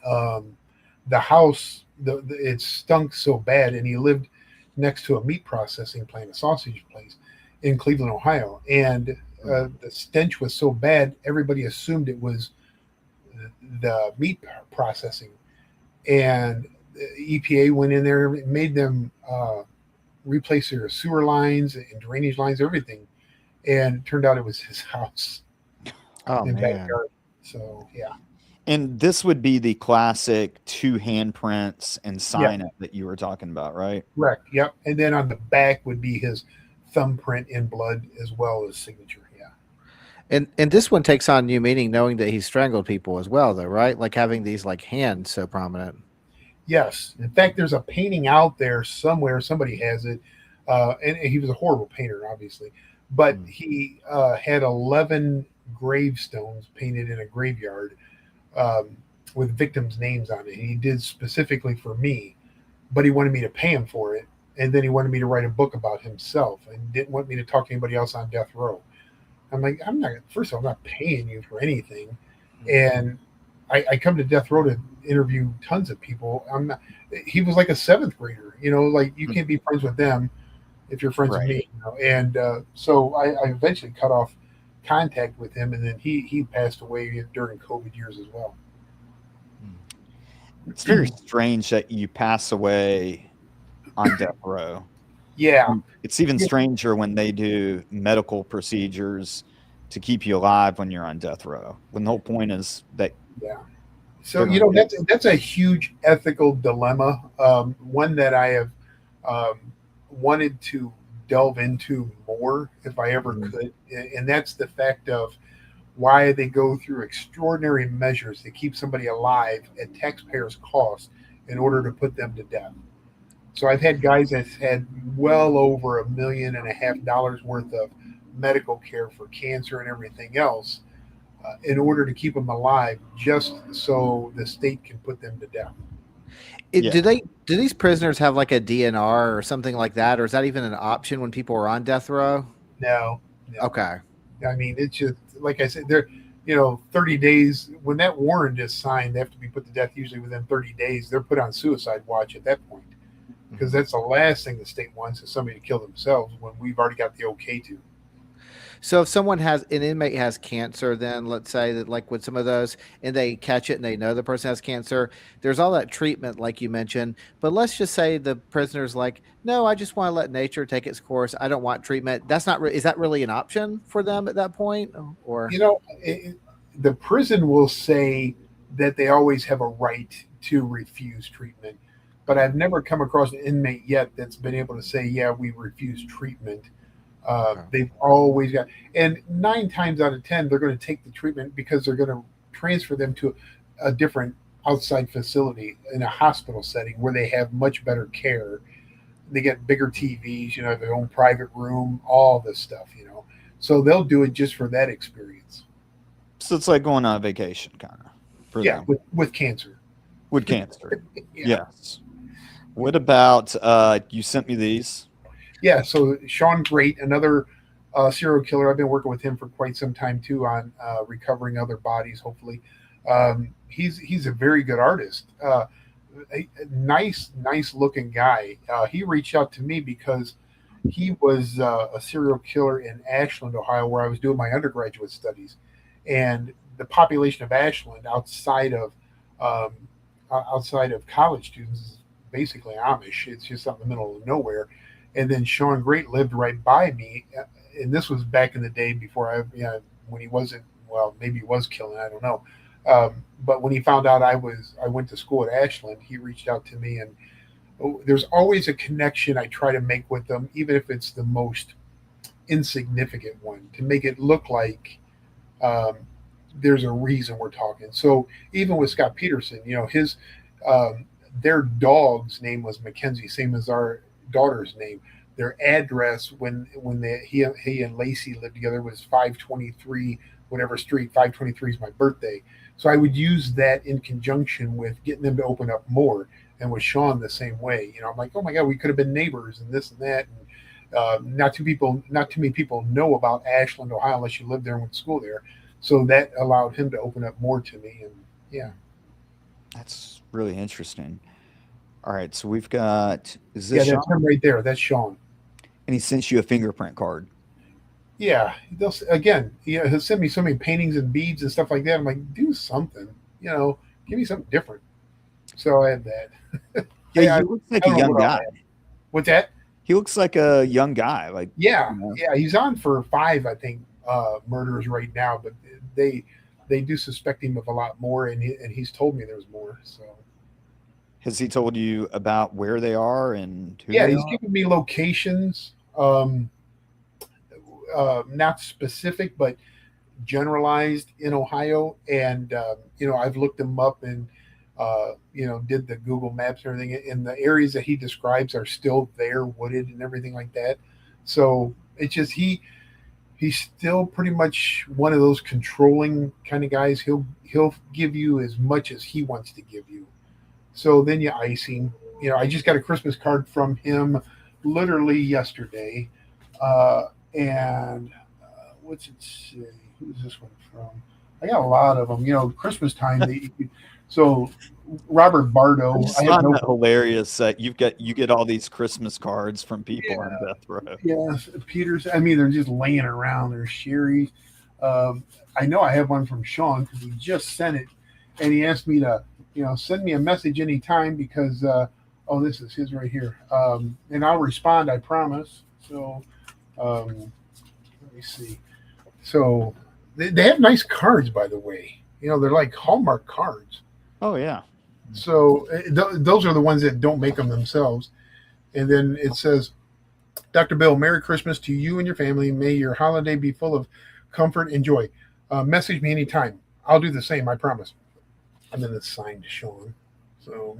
Speaker 3: The house, it stunk so bad, and he lived next to a meat processing plant, a sausage place in Cleveland, Ohio. And the stench was so bad, everybody assumed it was the meat processing. And the EPA went in there and made them replace their sewer lines and drainage lines, everything. And it turned out it was his house.
Speaker 4: Oh, man.
Speaker 3: Backyard. So, yeah.
Speaker 2: And this would be the classic 2 handprints and sign up that you were talking about, right?
Speaker 3: Correct. Yep. And then on the back would be his thumbprint in blood as well as signature. Yeah.
Speaker 4: And this one takes on new meaning, knowing that he strangled people as well, though, right? Like having these like hands so prominent.
Speaker 3: Yes. In fact, there's a painting out there somewhere. Somebody has it. And he was a horrible painter, obviously. But he had 11 gravestones painted in a graveyard with victims' names on it. And he did specifically for me, but he wanted me to pay him for it. And then he wanted me to write a book about himself and didn't want me to talk to anybody else on death row. I'm like, first of all, I'm not paying you for anything. And I come to death row to interview tons of people. He was like a 7th grader, like you can't be friends with them if you're friends with me. And so I eventually cut off contact with him, and then he passed away during COVID years as well.
Speaker 2: It's very strange that you pass away on death row.
Speaker 3: Yeah.
Speaker 2: It's even stranger when they do medical procedures to keep you alive when you're on death row. When the whole point is that.
Speaker 3: Yeah. So, that's a huge ethical dilemma. One that I have wanted to delve into more if I ever could. And that's the fact of why they go through extraordinary measures to keep somebody alive at taxpayers' cost in order to put them to death. So I've had guys that had well over $1.5 million worth of medical care for cancer and everything else in order to keep them alive, just so the state can put them to death.
Speaker 4: Do these prisoners have like a DNR or something like that, or is that even an option when people are on death row?
Speaker 3: No, Yeah.
Speaker 4: Okay.
Speaker 3: I mean, it's just like I said, they're 30 days when that warrant is signed, they have to be put to death usually within 30 days. They're put on suicide watch at that point because that's the last thing the state wants is somebody to kill themselves when we've already got the okay to.
Speaker 4: So if an inmate has cancer, then let's say that like with some of those and they catch it and they know the person has cancer, there's all that treatment like you mentioned. But let's just say the prisoner's like, no, I just want to let nature take its course. I don't want treatment. That's not is that really an option for them at that point? Or
Speaker 3: The prison will say that they always have a right to refuse treatment, but I've never come across an inmate yet that's been able to say, yeah, we refuse treatment. They've always got, and 9 times out of 10, they're going to take the treatment because they're going to transfer them to a different outside facility in a hospital setting where they have much better care. They get bigger TVs, their own private room, all this stuff, So they'll do it just for that experience.
Speaker 2: So it's like going on vacation, kind of. For them.
Speaker 3: With cancer.
Speaker 2: With cancer.
Speaker 3: Yeah.
Speaker 2: Yes. What about you sent me these?
Speaker 3: Yeah, so Sean Great, another serial killer. I've been working with him for quite some time too on recovering other bodies. Hopefully, he's a very good artist. A nice looking guy. He reached out to me because he was a serial killer in Ashland, Ohio, where I was doing my undergraduate studies, and the population of Ashland outside of college students is basically Amish. It's just out in the middle of nowhere. And then Sean Great lived right by me, and this was back in the day before when he wasn't, well, maybe he was killing, I don't know. But when he found out I went to school at Ashland, he reached out to me, and there's always a connection I try to make with them, even if it's the most insignificant one, to make it look like there's a reason we're talking. So even with Scott Peterson, his their dog's name was Mackenzie, same as our daughter's name. Their address when he and Lacey lived together was 523 whatever street. 523 is my birthday, so I would use that in conjunction with getting them to open up more. And with Sean the same way. I'm like, oh my god, we could have been neighbors and this and that. And not too many people know about Ashland, Ohio, unless you live there and went to school there. So that allowed him to open up more to me. And yeah,
Speaker 2: that's really interesting. All right, so we've got, is this
Speaker 3: that's
Speaker 2: Sean?
Speaker 3: him right there. That's Sean.
Speaker 2: And he sent you a fingerprint card.
Speaker 3: Yeah, he'll send me so many paintings and beads and stuff like that. I'm like, do something, give me something different. So I have that.
Speaker 2: Yeah, he looks like a young guy.
Speaker 3: What's that?
Speaker 2: He looks like a young guy. Like
Speaker 3: yeah, he's on for 5, I think, murders right now, but they do suspect him of a lot more, and he's told me there's more. So.
Speaker 2: Has he told you about where they are and who?
Speaker 3: Yeah, he's given me locations, not specific, but generalized in Ohio. And, I've looked them up and, did the Google Maps and everything. And the areas that he describes are still there, wooded and everything like that. So it's just he's still pretty much one of those controlling kind of guys. He'll give you as much as he wants to give you. So then you ice him. I just got a Christmas card from him literally yesterday. And what's it say? Who's this one from? I got a lot of them. Christmas time. So Robert Bardo.
Speaker 2: I find that hilarious that you get all these Christmas cards from people on death row.
Speaker 3: Yes, Peters. I mean, they're just laying around. They're Sherry. I know I have one from Sean because he just sent it, and he asked me to, send me a message anytime because, this is his right here, and I'll respond. I promise. So, let me see. So, they have nice cards, by the way. They're like Hallmark cards.
Speaker 2: Oh yeah.
Speaker 3: So those are the ones that don't make them themselves. And then it says, Dr. Bill, Merry Christmas to you and your family. May your holiday be full of comfort and joy. Message me anytime. I'll do the same, I promise. And then it's signed to Sean. So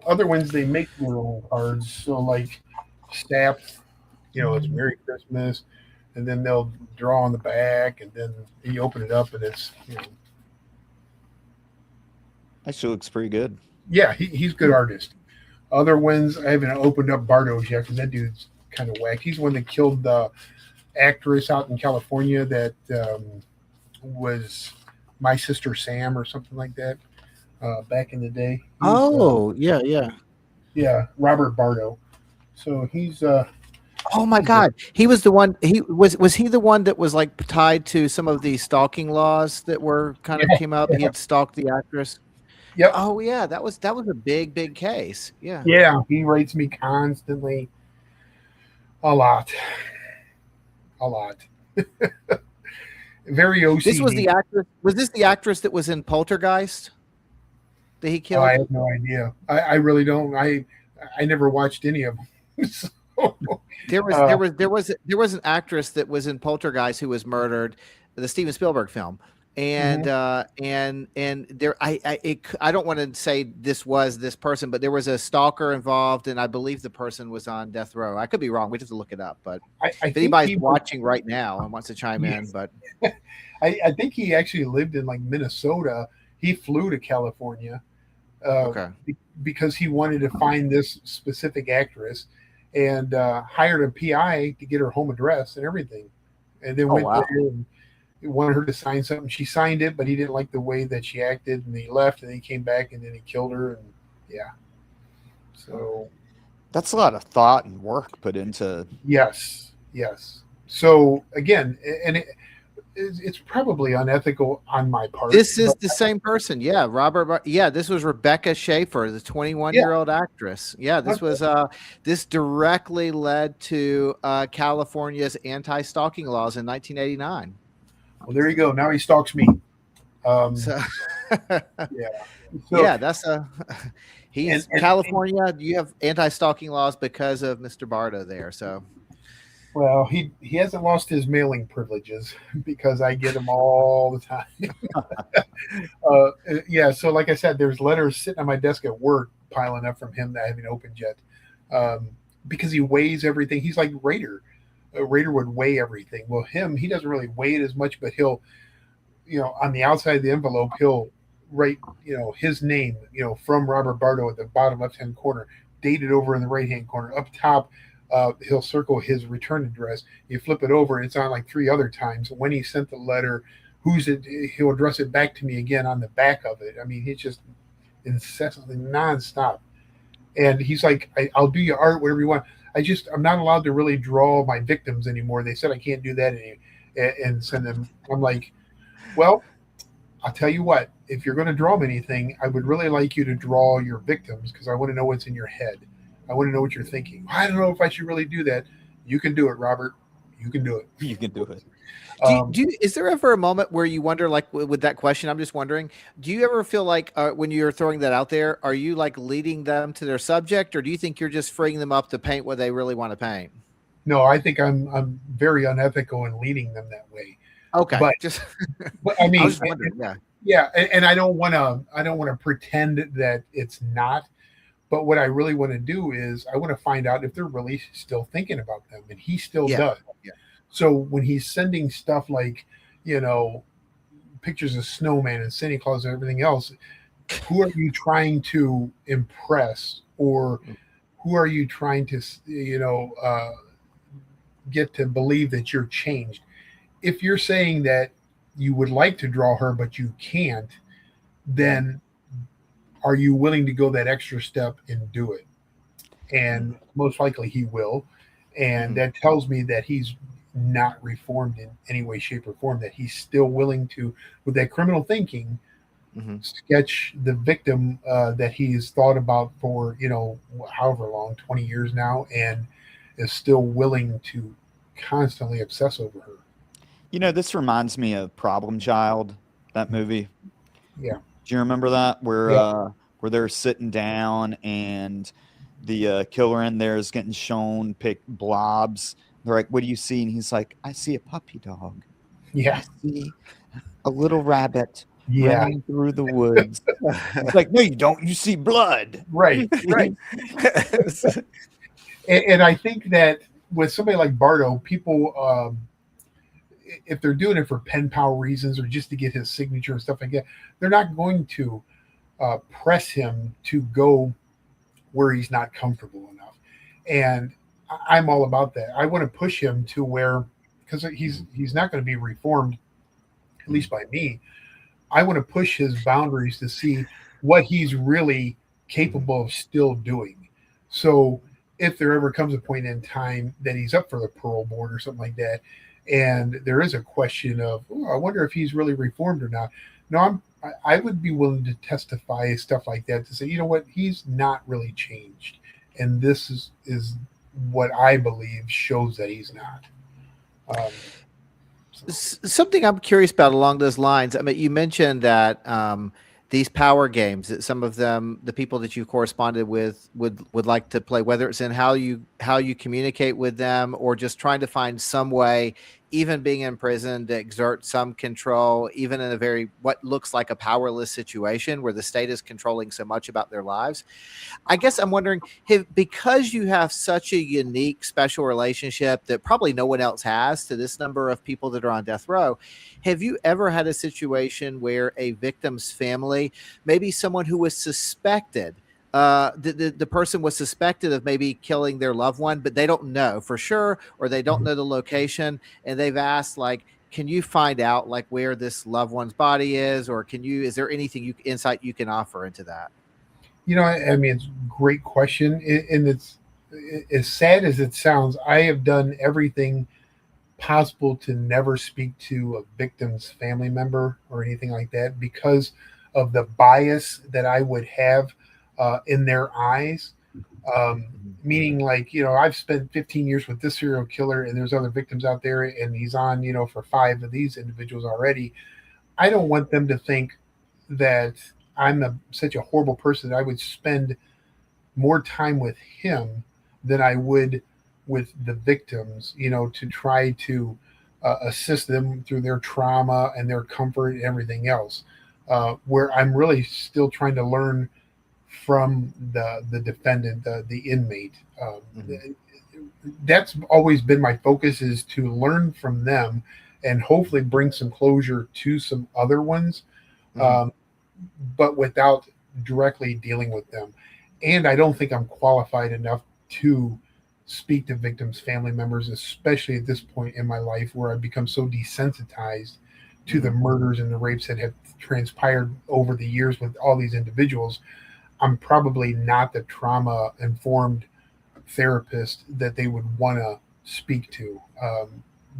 Speaker 3: other ones, they make their own cards. So like Snap, it's Merry Christmas. And then they'll draw on the back, and then you open it up, and it's,
Speaker 2: Actually looks pretty good.
Speaker 3: Yeah, he's a good artist. Other ones, I haven't opened up Bardo's yet because that dude's kind of whack. He's the one that killed actress out in California that was My Sister Sam or something like that back in the day. Yeah, Robert Bardo. So he's
Speaker 4: Oh my God, he was the one. Was he the one that was like tied to some of the stalking laws that were kind of came out? He had stalked the actress.
Speaker 3: Yep.
Speaker 4: Oh yeah, that was a big case. Yeah.
Speaker 3: Yeah, he writes me constantly. A lot. Very OCD.
Speaker 4: This was the actress. Was this the actress that was in Poltergeist that he
Speaker 3: Oh,
Speaker 4: killed?
Speaker 3: I have no idea. I really don't. I never watched any of them. So,
Speaker 4: There was an actress that was in Poltergeist who was murdered, the Steven Spielberg film, and there I don't want to say this was this person, but there was a stalker involved, and I believe the person was on death row. I could be wrong. We have to look it up, but if anybody's watching right now and wants to chime in, but
Speaker 3: I think he actually lived in like Minnesota. He flew to California because he wanted to find this specific actress, and hired a PI to get her home address and everything, and then went there and wanted her to sign something. She signed it, but he didn't like the way that she acted, and he left, and then he came back, and then he killed her, and so
Speaker 2: That's a lot of thought and work put into.
Speaker 3: yes. So again, and it's probably unethical on my part.
Speaker 4: this is the same person. Yeah, Robert. Yeah, this was Rebecca Schaefer, the 21-year-old actress. Yeah, this was this directly led to California's anti-stalking laws in 1989.
Speaker 3: Well, there you go. Now he stalks me.
Speaker 4: So that's he's California. You have anti-stalking laws because of Mr. Bardo there. So.
Speaker 3: Well, he hasn't lost his mailing privileges because I get them all the time. So like I said, there's letters sitting on my desk at work piling up from him that I haven't opened yet because he weighs everything. He's like Raider. Raider would weigh everything. Well, he doesn't really weigh it as much, but he'll, on the outside of the envelope, he'll write, his name, from Robert Bardo at the bottom left-hand corner, dated over in the right-hand corner. Up top, he'll circle his return address. You flip it over, and it's on like 3 other times. When he sent the letter, he'll address it back to me again on the back of it. I mean, he's just incessantly nonstop. And he's like, I'll do your art, whatever you want. I'm not allowed to really draw my victims anymore. They said I can't do that and send them. I'm like, well, I'll tell you what, if you're going to draw me anything, I would really like you to draw your victims because I want to know what's in your head. I want to know what you're thinking. I don't know if I should really do that. You can do it, Robert. You can do it.
Speaker 2: You can do it.
Speaker 4: Is there ever a moment where you wonder, like with that question, I'm just wondering, do you ever feel like when you're throwing that out there, are you like leading them to their subject, or do you think you're just freeing them up to paint what they really want to paint?
Speaker 3: No, I think I'm very unethical in leading them that way.
Speaker 4: Okay.
Speaker 3: But I mean,
Speaker 4: I was wondering,
Speaker 3: yeah. And I don't want to pretend that it's not. But what I really want to do is I want to find out if they're really still thinking about them, and he still does.
Speaker 4: Yeah.
Speaker 3: So when he's sending stuff like, pictures of snowman and Santa Claus and everything else, who are you trying to impress, or who are you trying to, get to believe that you're changed? If you're saying that you would like to draw her, but you can't, then are you willing to go that extra step and do it? And most likely he will. And that tells me that he's not reformed in any way, shape, or form, that he's still willing to, with that criminal thinking, sketch the victim that he's thought about for, however long, 20 years now, and is still willing to constantly obsess over her.
Speaker 2: This reminds me of Problem Child, that movie.
Speaker 3: Yeah.
Speaker 2: Do you remember that? Where they're sitting down and the killer in there is getting shown pick blobs. They're like, "What do you see?" And he's like, "I see a puppy dog.
Speaker 3: Yeah.
Speaker 2: I see a little rabbit running through the woods." It's like, "No, you don't. You see blood."
Speaker 3: Right. And I think that with somebody like Bardo, people, if they're doing it for pen pal reasons or just to get his signature and stuff like that, they're not going to press him to go where he's not comfortable enough. And I'm all about that. I want to push him to where because he's not going to be reformed, at least by me. I want to push his boundaries to see what he's really capable of still doing. So if there ever comes a point in time that he's up for the parole board or something like that, and there is a question of, oh, I wonder if he's really reformed or not. No, I would be willing to testify stuff like that to say, you know what, he's not really changed, and this is what I believe shows that he's not.
Speaker 4: Something I'm curious about along those lines. I mean, you mentioned that these power games that some of them, the people that you corresponded with, would like to play, whether it's in how you communicate with them or just trying to find some way, even being in prison, to exert some control, even in a very what looks like a powerless situation where the state is controlling so much about their lives. I guess I'm wondering, because you have such a unique, special relationship that probably no one else has to this number of people that are on death row, have you ever had a situation where a victim's family, maybe someone who was suspected, the person was suspected of maybe killing their loved one, but they don't know for sure, or they don't know the location, and they've asked, like, can you find out like where this loved one's body is, or is there anything insight you can offer into that?
Speaker 3: You know, I mean, it's a great question, and it's as sad as it sounds. I have done everything possible to never speak to a victim's family member or anything like that because of the bias that I would have in their eyes. Meaning, like, you know, I've spent 15 years with this serial killer, and there's other victims out there, and he's on, you know, for 5 of these individuals already. I don't want them to think that I'm such a horrible person that I would spend more time with him than I would with the victims, you know, to try to assist them through their trauma and their comfort and everything else. Where I'm really still trying to learn from the defendant, the inmate. That's always been my focus, is to learn from them and hopefully bring some closure to some other ones, but without directly dealing with them. And I don't think I'm qualified enough to speak to victims' family members, especially at this point in my life where I've become so desensitized to the murders and the rapes that have transpired over the years with all these individuals. I'm probably not the trauma-informed therapist that they would want to speak to,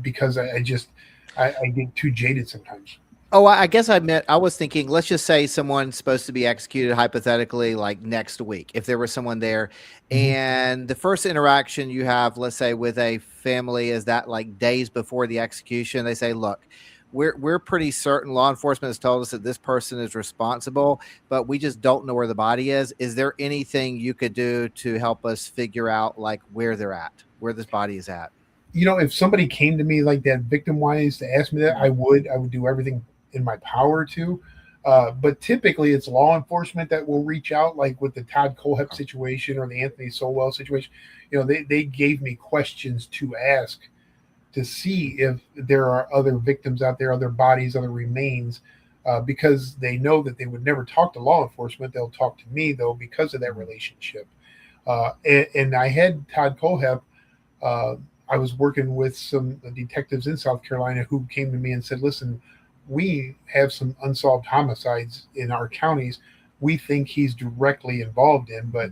Speaker 3: because I get too jaded sometimes.
Speaker 4: Oh, I guess I was thinking, let's just say someone's supposed to be executed hypothetically like next week, if there was someone there, and the first interaction you have, let's say, with a family is that like days before the execution, they say, look, we're pretty certain law enforcement has told us that this person is responsible, but we just don't know where the body is. Is there anything you could do to help us figure out like where they're at, where this body is at?
Speaker 3: You know, if somebody came to me like that, victim wise, to ask me that, I would do everything in my power to. But typically it's law enforcement that will reach out, like with the Todd Colehep situation or the Anthony Solwell situation. You know, they gave me questions to ask to see if there are other victims out there, other bodies, other remains, because they know that they would never talk to law enforcement. They'll talk to me, though, because of that relationship. And I had Todd Colehep. I was working with some detectives in South Carolina who came to me and said, listen, we have some unsolved homicides in our counties we think he's directly involved in, but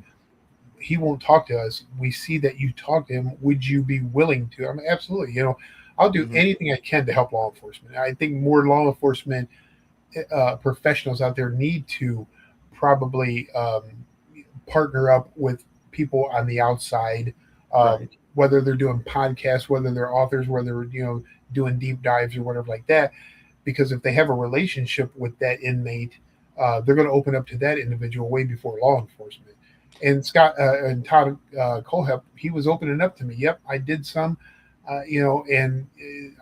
Speaker 3: he won't talk to us. We see that you talk to him. Would you be willing to? I mean, absolutely. You know, I'll do anything I can to help law enforcement. I think more law enforcement professionals out there need to probably partner up with people on the outside,
Speaker 4: Right.
Speaker 3: whether they're doing podcasts, whether they're authors, whether, you know, doing deep dives or whatever like that. Because if they have a relationship with that inmate, they're going to open up to that individual way before law enforcement. And Scott and Todd Colehep, he was opening up to me. Yep, I did some, you know, and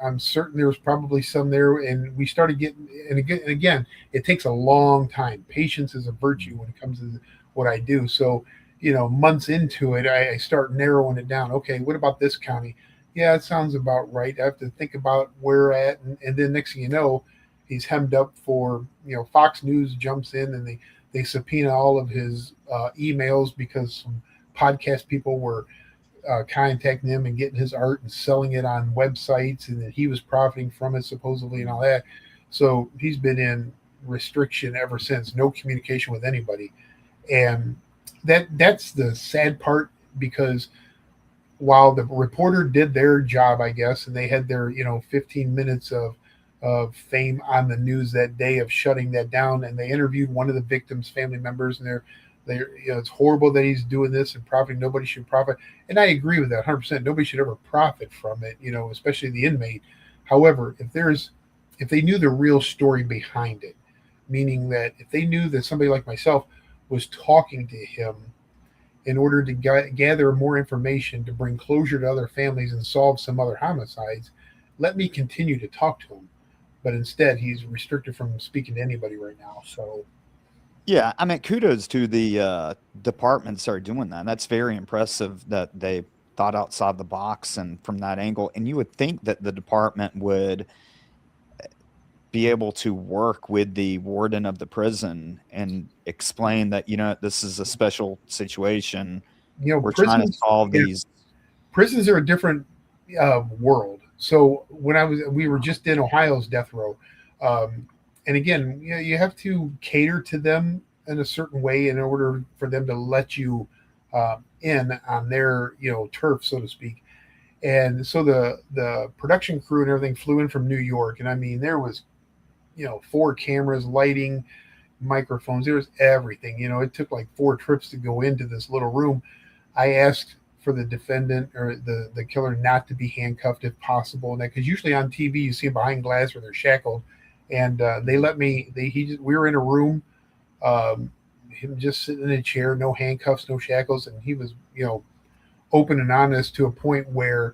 Speaker 3: I'm certain there was probably some there. And we started getting, and again, it takes a long time. Patience is a virtue when it comes to what I do. So, you know, months into it, I start narrowing it down. Okay, what about this county? Yeah, it sounds about right. I have to think about where we're at. And then next thing you know, he's hemmed up for, you know, Fox News jumps in and they subpoena all of his emails because some podcast people were contacting him and getting his art and selling it on websites, and that he was profiting from it supposedly and all that. So he's been in restriction ever since, no communication with anybody. And that's the sad part, because while the reporter did their job, I guess, and they had their 15 minutes of fame on the news that day of shutting that down, and they interviewed one of the victims' family members, and they're it's horrible that he's doing this and profiting. Nobody should profit, and I agree with that 100%. Nobody should ever profit from it, especially the inmate. However, if they knew the real story behind it, meaning that if they knew that somebody like myself was talking to him in order to gather more information to bring closure to other families and solve some other homicides, let me continue to talk to him. But instead, he's restricted from speaking to anybody right now. So,
Speaker 2: yeah, I mean, kudos to the departments that are doing that. That's very impressive that they thought outside the box and from that angle. And you would think that the department would be able to work with the warden of the prison and explain that, this is a special situation. We're trying to solve these.
Speaker 3: Prisons are a different world. So we were just in Ohio's death row. And again, you have to cater to them in a certain way in order for them to let you in on their, turf, so to speak. And so the production crew and everything flew in from New York. And I mean, there was, 4 cameras, lighting, microphones. There was everything. It took like 4 trips to go into this little room. I asked for the defendant or the killer not to be handcuffed if possible, and that, because usually on TV you see them behind glass or they're shackled, and they let me. We were in a room, him just sitting in a chair, no handcuffs, no shackles, and he was open and honest to a point where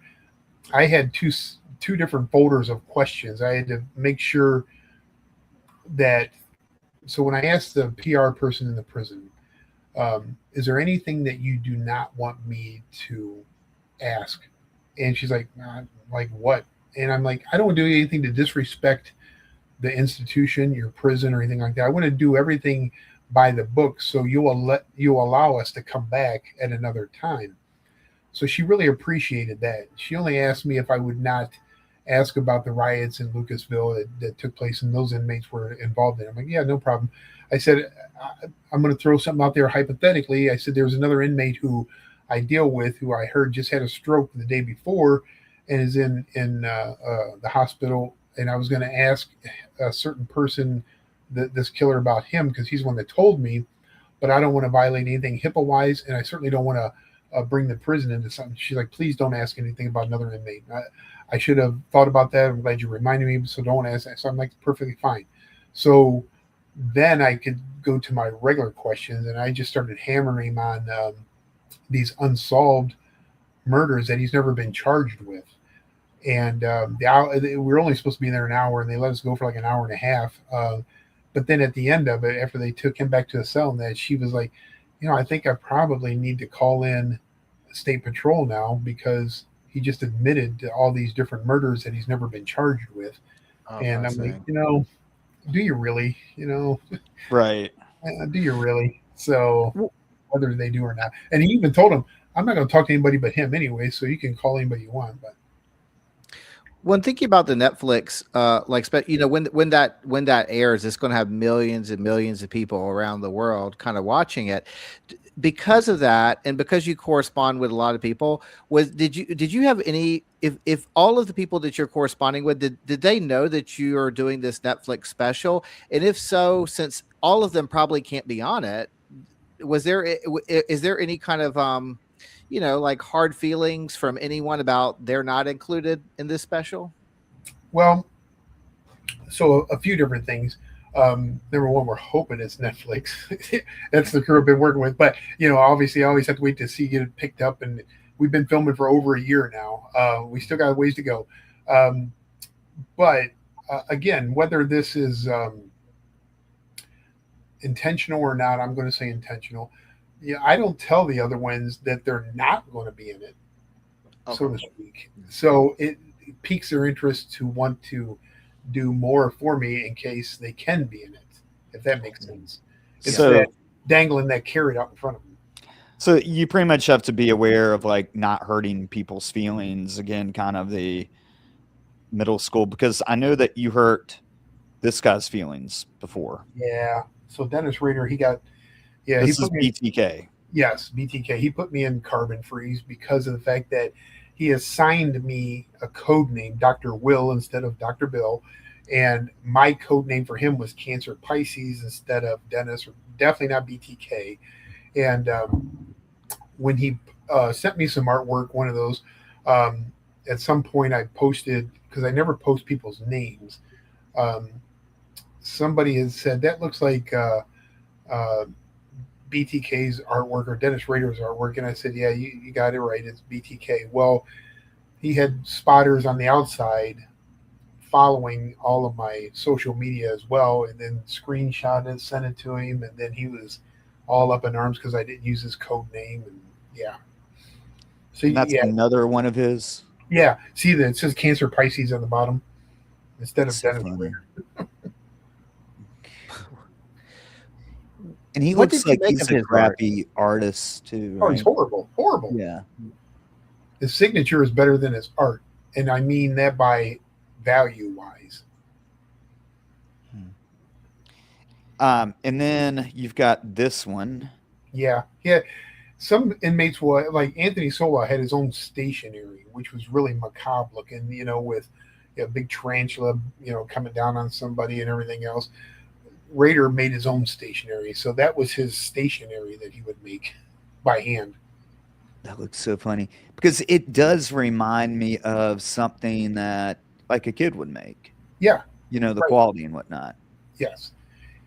Speaker 3: I had two different folders of questions. I had to make sure that. So when I asked the PR person in the prison, is there anything that you do not want me to ask? And she's like, nah, like what? And I'm like, I don't want to do anything to disrespect the institution, your prison, or anything like that. I want to do everything by the book, so you allow us to come back at another time. So she really appreciated that. She only asked me if I would not ask about the riots in Lucasville that took place and those inmates were involved in. I'm like, yeah, no problem. I said, I'm going to throw something out there hypothetically. I said, there's another inmate who I deal with who I heard just had a stroke the day before and is in the hospital. And I was going to ask a certain person, this killer, about him, because he's the one that told me, but I don't want to violate anything HIPAA-wise, and I certainly don't want to bring the prison into something. She's like, please don't ask anything about another inmate. I should have thought about that. I'm glad you reminded me, so don't ask that. So I'm like, perfectly fine. So then I could go to my regular questions, and I just started hammering him on these unsolved murders that he's never been charged with. And we were only supposed to be there an hour, and they let us go for like an hour and a half. But then at the end of it, after they took him back to the cell, and that, she was like, I think I probably need to call in State Patrol now, because he just admitted to all these different murders that he's never been charged with. Oh, and I'm like, do you really?
Speaker 2: Right.
Speaker 3: Do you really? So whether they do or not. And he even told him, I'm not going to talk to anybody but him anyway, so you can call anybody you want. But
Speaker 4: when thinking about the Netflix, when that airs, it's going to have millions and millions of people around the world kind of watching it. Because of that, and because you correspond with a lot of people, did you have any? If all of the people that you're corresponding with, did they know that you are doing this Netflix special? And if so, since all of them probably can't be on it, is there any kind of like hard feelings from anyone about they're not included in this special?
Speaker 3: Well, so a few different things. Number one, we're hoping it's Netflix. That's the crew I've been working with. But, obviously I always have to wait to see get it picked up. And we've been filming for over a year now. We still got a ways to go. But again, whether this is intentional or not, I'm going to say intentional. I don't tell the other ones that they're not going to be in it, so to speak. So it piques their interest to want to do more for me in case they can be in it, if that makes sense. It's that dangling that carrot out in front of them.
Speaker 2: So you pretty much have to be aware of like not hurting people's feelings. Again, kind of the middle school, because I know that you hurt this guy's feelings before.
Speaker 3: Yeah. So Dennis Rader, he got, yeah, he
Speaker 2: This is
Speaker 3: put me in,
Speaker 2: BTK.
Speaker 3: yes, BTK. He put me in carbon freeze because of the fact that he assigned me a code name, Dr. Will, instead of Dr. Bill. And my code name for him was Cancer Pisces instead of Dennis, or definitely not BTK. And when he sent me some artwork, one of those, um, at some point I posted, because I never post people's names. Um, Somebody has said that looks like uh, BTK's artwork or Dennis Rader's artwork, and I said, "Yeah, you got it right. It's BTK." Well, he had spotters on the outside following all of my social media as well, and then screenshot it, sent it to him, and then he was all up in arms because I didn't use his code name, and yeah. So
Speaker 2: And that's
Speaker 3: yeah,
Speaker 2: another one of his.
Speaker 3: yeah. See that it says Cancer Pisces on the bottom instead of
Speaker 2: So
Speaker 3: Dennis
Speaker 2: funny.
Speaker 3: Rader.
Speaker 2: And he
Speaker 4: What
Speaker 2: looks
Speaker 4: did you
Speaker 2: like
Speaker 4: make
Speaker 2: he's
Speaker 4: of
Speaker 2: a
Speaker 4: his art?
Speaker 2: crappy artist too,
Speaker 3: Oh, he's
Speaker 2: right?
Speaker 3: horrible, horrible.
Speaker 2: Yeah.
Speaker 3: His signature is better than his art, and I mean that by value wise.
Speaker 2: And then you've got this one.
Speaker 3: Yeah, yeah. Some inmates will, like Anthony Sola had his own stationery, which was really macabre looking, with a big tarantula, coming down on somebody and everything else. Raider made his own stationery, so that was his stationery that he would make by hand.
Speaker 2: That looks so funny because it does remind me of something that like a kid would make.
Speaker 3: Yeah,
Speaker 2: The
Speaker 3: right.
Speaker 2: quality and whatnot.
Speaker 3: Yes.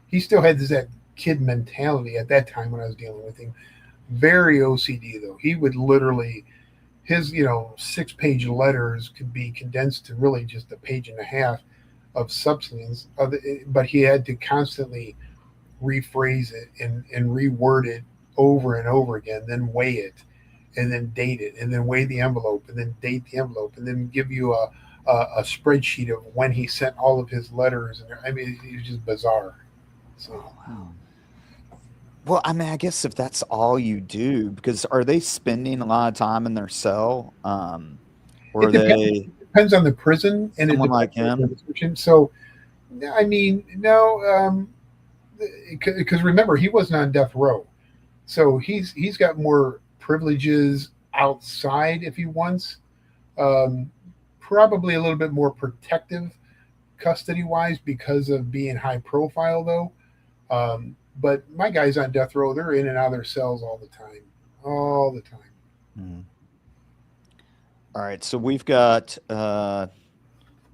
Speaker 3: He still had that kid mentality at that time when I was dealing with him. Very OCD though. He would literally, his 6-page letters could be condensed to really just a page and a half of substance. But he had to constantly rephrase it and reword it over and over again, then weigh it, and then date it, and then weigh the envelope, and then date the envelope, and then give you a spreadsheet of when he sent all of his letters. And I mean, it was just bizarre. So.
Speaker 2: Wow. Well, I mean, I guess if that's all you do, because are they spending a lot of time in their cell? Or are they
Speaker 3: Depends on the prison and
Speaker 2: someone
Speaker 3: it
Speaker 2: like
Speaker 3: depends on the
Speaker 2: him?
Speaker 3: description. So, I mean, no, because remember he wasn't on death row, so he's got more privileges outside if he wants. Um, Probably a little bit more protective custody wise because of being high profile though. But my guys on death row, they're in and out of their cells all the time, all the time.
Speaker 2: Mhm. All right, so we've got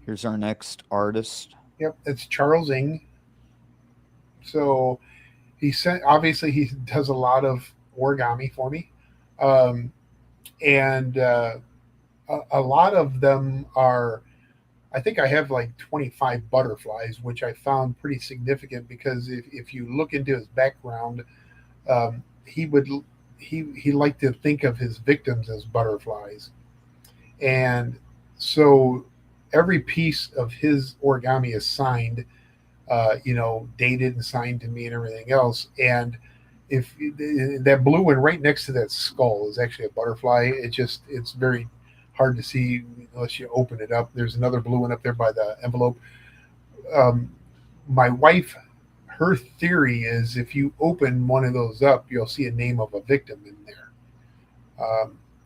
Speaker 2: here's our next artist.
Speaker 3: Yep, it's Charles Ng. So obviously he does a lot of origami for me, and a lot of them are. I think I have like 25 butterflies, which I found pretty significant because if you look into his background, he would he liked to think of his victims as butterflies, and so every piece of his origami is signed, dated and signed to me and everything else. And if that blue one right next to that skull is actually a butterfly, it's very hard to see unless you open it up. There's another blue one up there by the envelope. My wife, her theory is if you open one of those up, you'll see a name of a victim in there.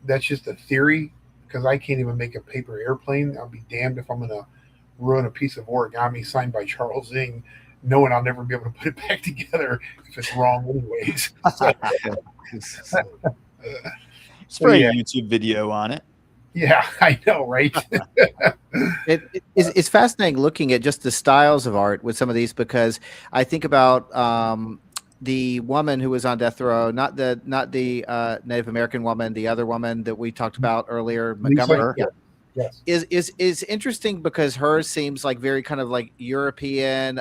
Speaker 3: That's just a theory because I can't even make a paper airplane. I'll be damned if I'm going to ruin a piece of origami signed by Charles Ng, knowing I'll never be able to put it back together if it's wrong anyways.
Speaker 2: Spray
Speaker 3: yeah.
Speaker 2: a YouTube video on it.
Speaker 3: Yeah, I know, right?
Speaker 4: It's fascinating looking at just the styles of art with some of these because I think about the woman who was on death row, not the Native American woman, the other woman that we talked about earlier, Montgomery.
Speaker 3: Yeah. Yes.
Speaker 4: Is interesting because hers seems like very kind of like European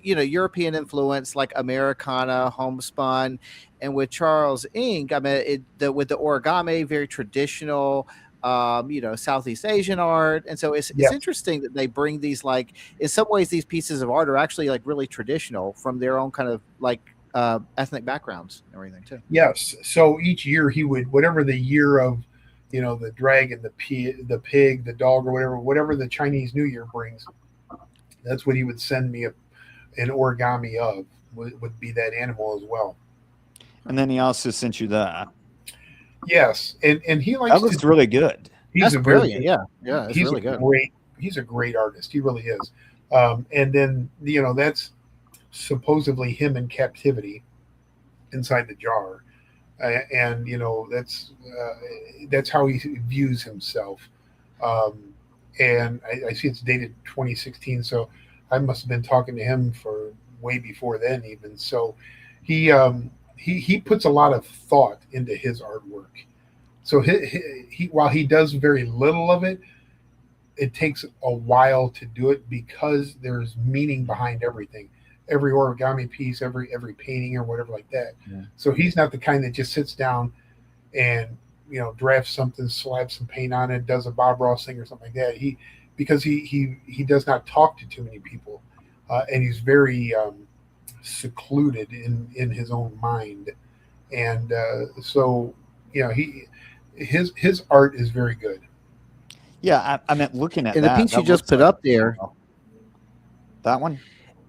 Speaker 4: European influence, like Americana, homespun, and with Charles Ng, I mean, with the origami, very traditional. Southeast Asian art. And so it's interesting that they bring these, like, in some ways, these pieces of art are actually like really traditional from their own kind of like ethnic backgrounds and everything too.
Speaker 3: Yes. So each year he would, whatever the year of, the dragon, the pig, the dog, or whatever the Chinese New Year brings, that's what he would send me an origami of, would be that animal as well.
Speaker 2: And then he also sent you that.
Speaker 3: Yes. And he likes
Speaker 2: That looks really good.
Speaker 4: That's brilliant. Yeah, it's really good.
Speaker 3: He's a great artist. He really is. And then, that's supposedly him in captivity inside the jar. And that's how he views himself. And I see it's dated 2016, so I must have been talking to him for way before then even. So he puts a lot of thought into his artwork. So he while he does very little of it, it takes a while to do it because there's meaning behind everything. Every origami piece, every painting or whatever like that. Yeah. So he's not the kind that just sits down and drafts something, slaps some paint on it, does a Bob Ross thing or something like that. Because he does not talk to too many people, and he's very secluded in his own mind, and so his art is very good.
Speaker 2: Yeah, I meant looking at
Speaker 4: and the piece you just put up there.
Speaker 2: That one.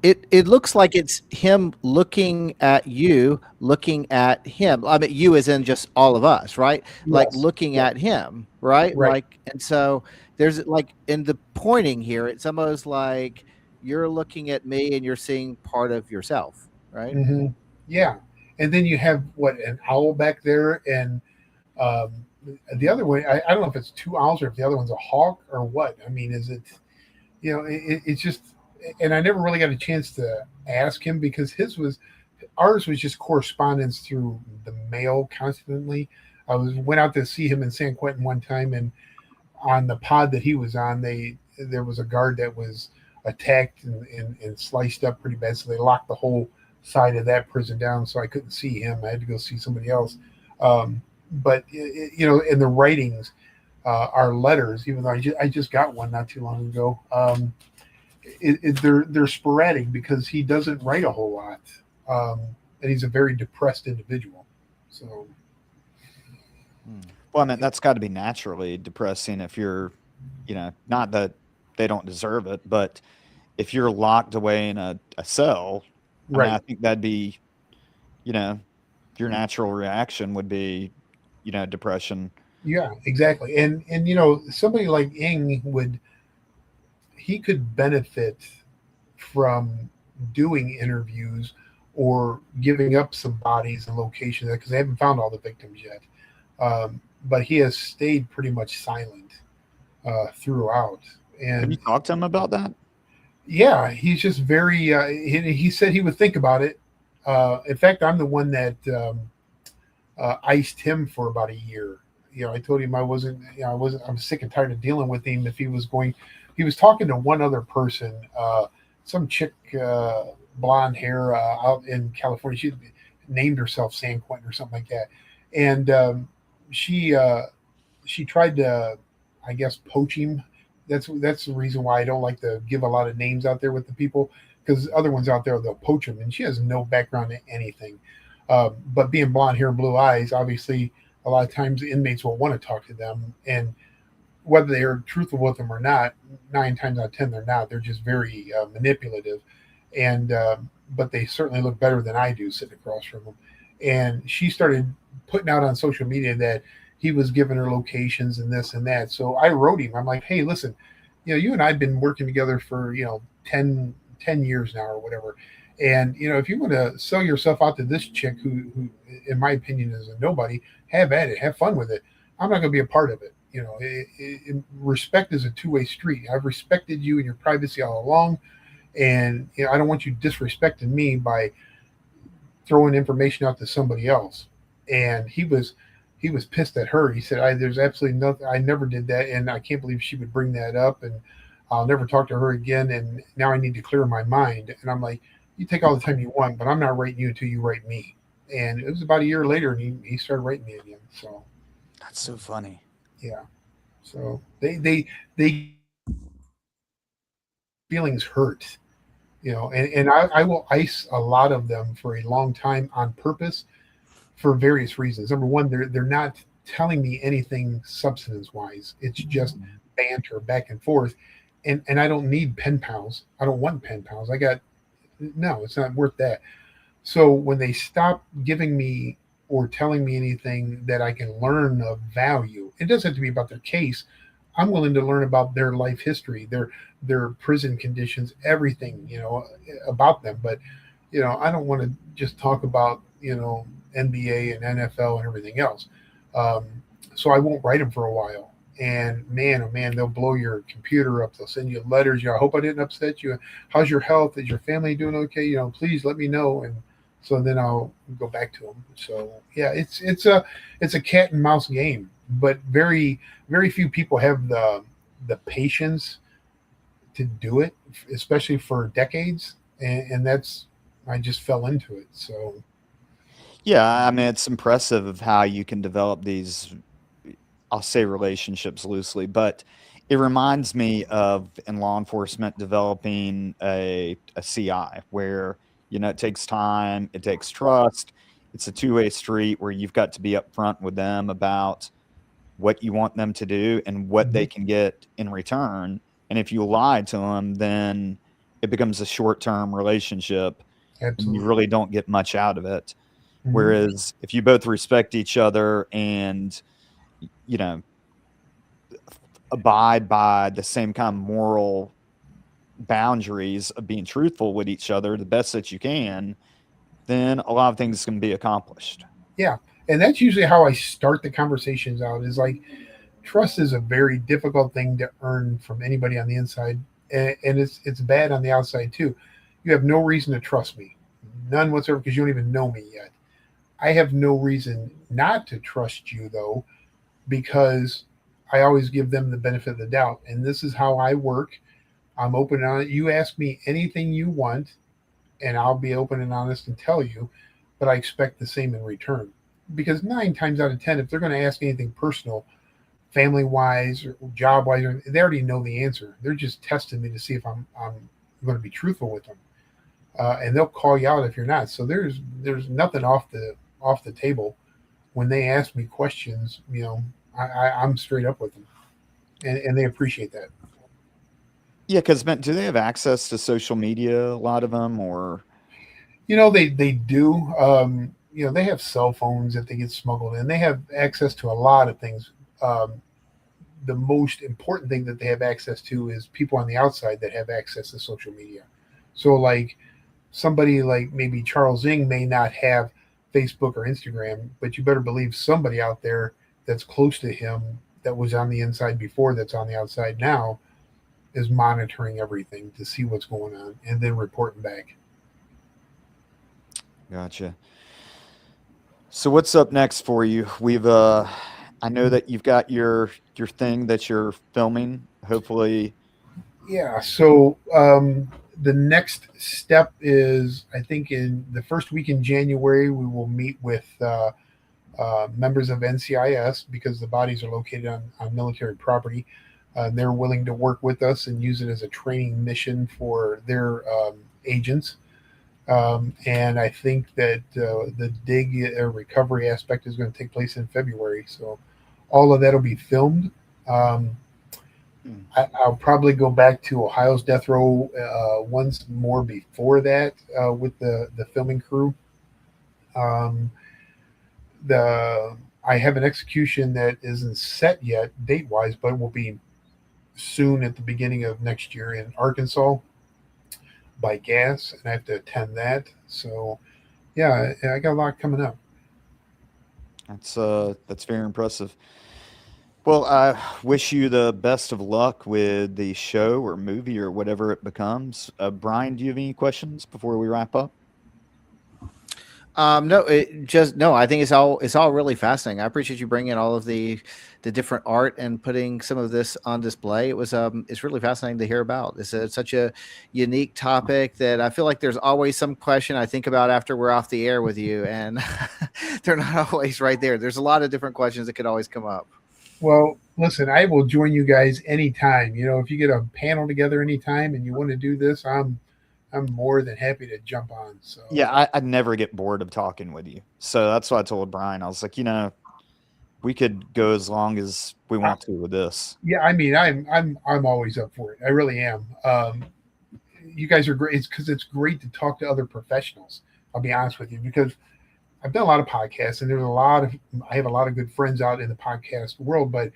Speaker 4: It looks like it's him looking at you, looking at him. I mean, you as in just all of us, right? Yes. Like looking at him, right? Like, and so there's like in the pointing here, it's almost like you're looking at me and you're seeing part of yourself, right?
Speaker 3: Mm-hmm. Yeah. And then you have an owl back there, and the other one, I don't know if it's two owls or if the other one's a hawk or what. I mean, is it, it's just. And I never really got a chance to ask him because ours was just correspondence through the mail constantly. Went out to see him in San Quentin one time, and on the pod that he was on, there was a guard that was attacked and sliced up pretty bad. So they locked the whole side of that prison down, so I couldn't see him. I had to go see somebody else. But in the writings, our letters, even though I just got one not too long ago. They're sporadic because he doesn't write a whole lot, and he's a very depressed individual. So,
Speaker 2: well, I mean, that's got to be naturally depressing if you're, not that they don't deserve it, but if you're locked away in a cell, right? I think that'd be, your natural reaction would be, depression.
Speaker 3: Yeah, exactly, and somebody like Ing he could benefit from doing interviews or giving up some bodies and locations because they haven't found all the victims yet. But he has stayed pretty much silent throughout. And
Speaker 2: have you talked to him about that?
Speaker 3: Yeah, he's just very. He said he would think about it. In fact, I'm the one that iced him for about a year. I told him I wasn't. I'm sick and tired of dealing with him. If he was going. He was talking to one other person, some chick, blonde hair, out in California. She named herself San Quentin or something like that, and she tried to, I guess, poach him. That's the reason why I don't like to give a lot of names out there with the people, because other ones out there they'll poach him, and she has no background in anything. But being blonde hair and blue eyes, obviously, a lot of times inmates will want to talk to them, and whether they are truthful with them or not, 9 times out of 10 they're not. They're just very manipulative, and but they certainly look better than I do sitting across from them. And she started putting out on social media that he was giving her locations and this and that. So I wrote him. I'm like, hey, listen, you and I have been working together for 10 years now or whatever. And if you want to sell yourself out to this chick who in my opinion is a nobody, have at it, have fun with it. I'm not going to be a part of it. Respect is a two-way street. I've respected you and your privacy all along, and I don't want you disrespecting me by throwing information out to somebody else. And he was pissed at her. He said, "There's absolutely nothing. I never did that, and I can't believe she would bring that up, and I'll never talk to her again. And now I need to clear my mind." And I'm like, "You take all the time you want, but I'm not writing you until you write me." And it was about a year later, and he started writing me again. So
Speaker 2: that's so funny.
Speaker 3: Yeah. So they feelings hurt, And I will ice a lot of them for a long time on purpose for various reasons. Number one, they're not telling me anything substance wise. It's just banter back and forth. And I don't need pen pals. I don't want pen pals. No, it's not worth that. So when they stop giving me or telling me anything that I can learn of value, it doesn't have to be about their case. I'm willing to learn about their life history, their prison conditions, everything, about them. But, I don't want to just talk about, NBA and NFL and everything else. So I won't write them for a while. And man, oh man, they'll blow your computer up. They'll send you letters. I hope I didn't upset you. How's your health? Is your family doing okay? Please let me know. And so then I'll go back to them. So yeah, it's a cat and mouse game, but very, very few people have the patience to do it, especially for decades. And that's, I just fell into it. So
Speaker 2: Yeah, I mean, it's impressive of how you can develop these, I'll say relationships loosely, but it reminds me of in law enforcement developing a CI where, it takes time, it takes trust. It's a two-way street where you've got to be upfront with them about what you want them to do and what they can get in return. And if you lie to them, then it becomes a short-term relationship and you really don't get much out of it. Whereas if you both respect each other and, abide by the same kind of moral boundaries of being truthful with each other the best that you can, then a lot of things can be accomplished.
Speaker 3: Yeah. And that's usually how I start the conversations out, is like, trust is a very difficult thing to earn from anybody on the inside. And it's bad on the outside too. You have no reason to trust me. None whatsoever, because you don't even know me yet. I have no reason not to trust you, though, because I always give them the benefit of the doubt. And this is how I work. I'm open and honest. You ask me anything you want, and I'll be open and honest and tell you, but I expect the same in return. Because 9 times out of 10, if they're going to ask anything personal, family-wise or job-wise, they already know the answer. They're just testing me to see if I'm going to be truthful with them. And they'll call you out if you're not. So there's nothing off the table when they ask me questions. I'm straight up with them, and they appreciate that.
Speaker 2: Yeah, because do they have access to social media? A lot of them, or
Speaker 3: they do. They have cell phones that they get smuggled in. They have access to a lot of things. The most important thing that they have access to is people on the outside that have access to social media. So like somebody like maybe Charles Ng may not have Facebook or Instagram, but you better believe somebody out there that's close to him that was on the inside before, that's on the outside now, is monitoring everything to see what's going on and then reporting back.
Speaker 2: Gotcha. So what's up next for you? I know that you've got your thing that you're filming, hopefully.
Speaker 3: Yeah. So the next step is, I think in the first week in January, we will meet with members of NCIS, because the bodies are located on military property. They're willing to work with us and use it as a training mission for their agents. And I think that the dig recovery aspect is going to take place in February. So all of that will be filmed. I'll probably go back to Ohio's death row once more before that with the filming crew. I have an execution that isn't set yet date-wise, but will be soon at the beginning of next year in Arkansas by gas, and I have to attend that. So yeah, I got a lot coming up.
Speaker 2: That's very impressive. Well, I wish you the best of luck with the show or movie or whatever it becomes. Brian, do you have any questions before we wrap up?
Speaker 4: No, I think it's all really fascinating. I appreciate you bringing all of the different art and putting some of this on display. It's really fascinating to hear about. It's such a unique topic that I feel like there's always some question I think about after we're off the air with you, and they're not always right there. There's a lot of different questions that could always come up.
Speaker 3: Well, listen, I will join you guys anytime. If you get a panel together anytime and you want to do this, I'm I'm more than happy to jump on. So
Speaker 2: Yeah, I never get bored of talking with you. So that's why I told Brian. I was like, we could go as long as we want to with this.
Speaker 3: yeah, I mean, I'm always up for it. I really am. You guys are great. It's because it's great to talk to other professionals. I'll be honest with you, because I've done a lot of podcasts, and I have a lot of good friends out in the podcast world, but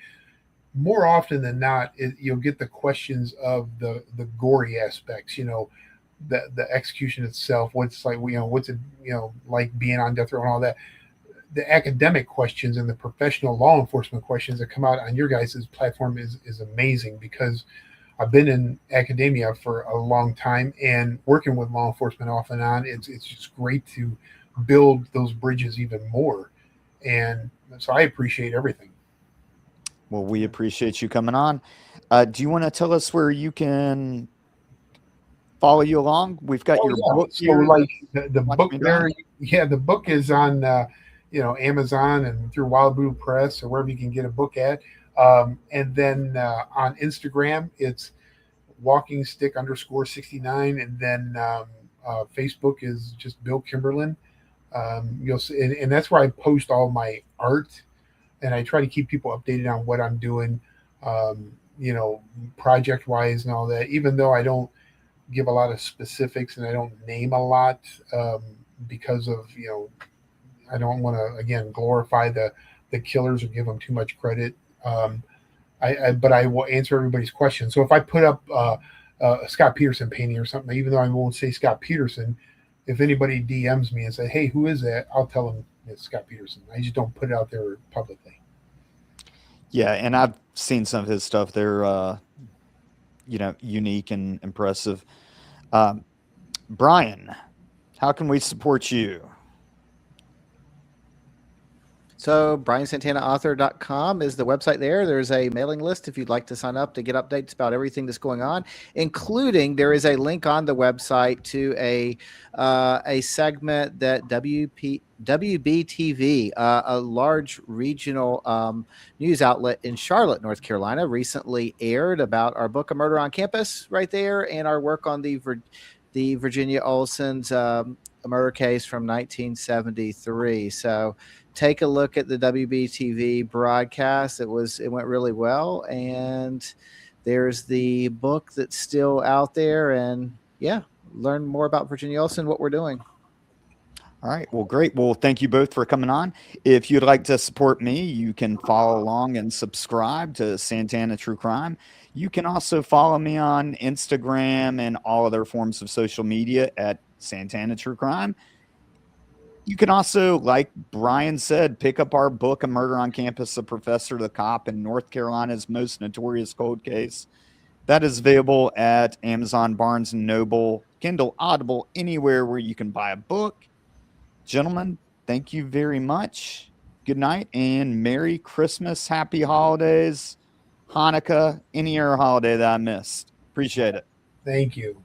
Speaker 3: more often than not, you'll get the questions of the gory aspects. The execution itself. What's like, what's it, like being on death row and all that. The academic questions and the professional law enforcement questions that come out on your guys' platform is amazing, because I've been in academia for a long time and working with law enforcement off and on. It's just great to build those bridges even more. And so I appreciate everything.
Speaker 2: Well, we appreciate you coming on. Do you want to tell us where you can follow you along? We've got your book
Speaker 3: So
Speaker 2: here.
Speaker 3: like the book there, the book is on Amazon and through Wild Blue Press or wherever you can get a book at. And then on Instagram, it's walkingstick_69, and then Facebook is just Bill Kimberlin. You'll see, and that's where I post all my art, and I try to keep people updated on what I'm doing, project wise and all that. Even though I don't give a lot of specifics and I don't name a lot, because of I don't want to again glorify the killers or give them too much credit. But I will answer everybody's questions. So if I put up a Scott Peterson painting or something, even though I won't say Scott Peterson, if anybody DMs me and say, "Hey, who is that?" I'll tell them it's Scott Peterson. I just don't put it out there publicly.
Speaker 2: Yeah, and I've seen some of his stuff. They're unique and impressive. Brian, how can we support you?
Speaker 4: So BrianSantanaAuthor.com is the website there. There's a mailing list if you'd like to sign up to get updates about everything that's going on, including there is a link on the website to a segment that WBTV, a large regional news outlet in Charlotte, North Carolina, recently aired about our book, A Murder on Campus, right there, and our work on the Virginia Olsen's a murder case from 1973. So take a look at the WBTV broadcast. It went really well, and there's the book that's still out there, and learn more about Virginia Olsen, what we're doing.
Speaker 2: All right. Well, great. Well, thank you both for coming on. If you'd like to support me, you can follow along and subscribe to Santana True Crime. You can also follow me on Instagram and all other forms of social media at Santana True Crime. You can also, like Brian said, pick up our book, A Murder on Campus, The Professor, the Cop, in North Carolina's Most Notorious Cold Case. That is available at Amazon, Barnes & Noble, Kindle, Audible, anywhere where you can buy a book. Gentlemen, thank you very much. Good night and Merry Christmas, Happy Holidays, Hanukkah, any other holiday that I missed. Appreciate it.
Speaker 3: Thank you.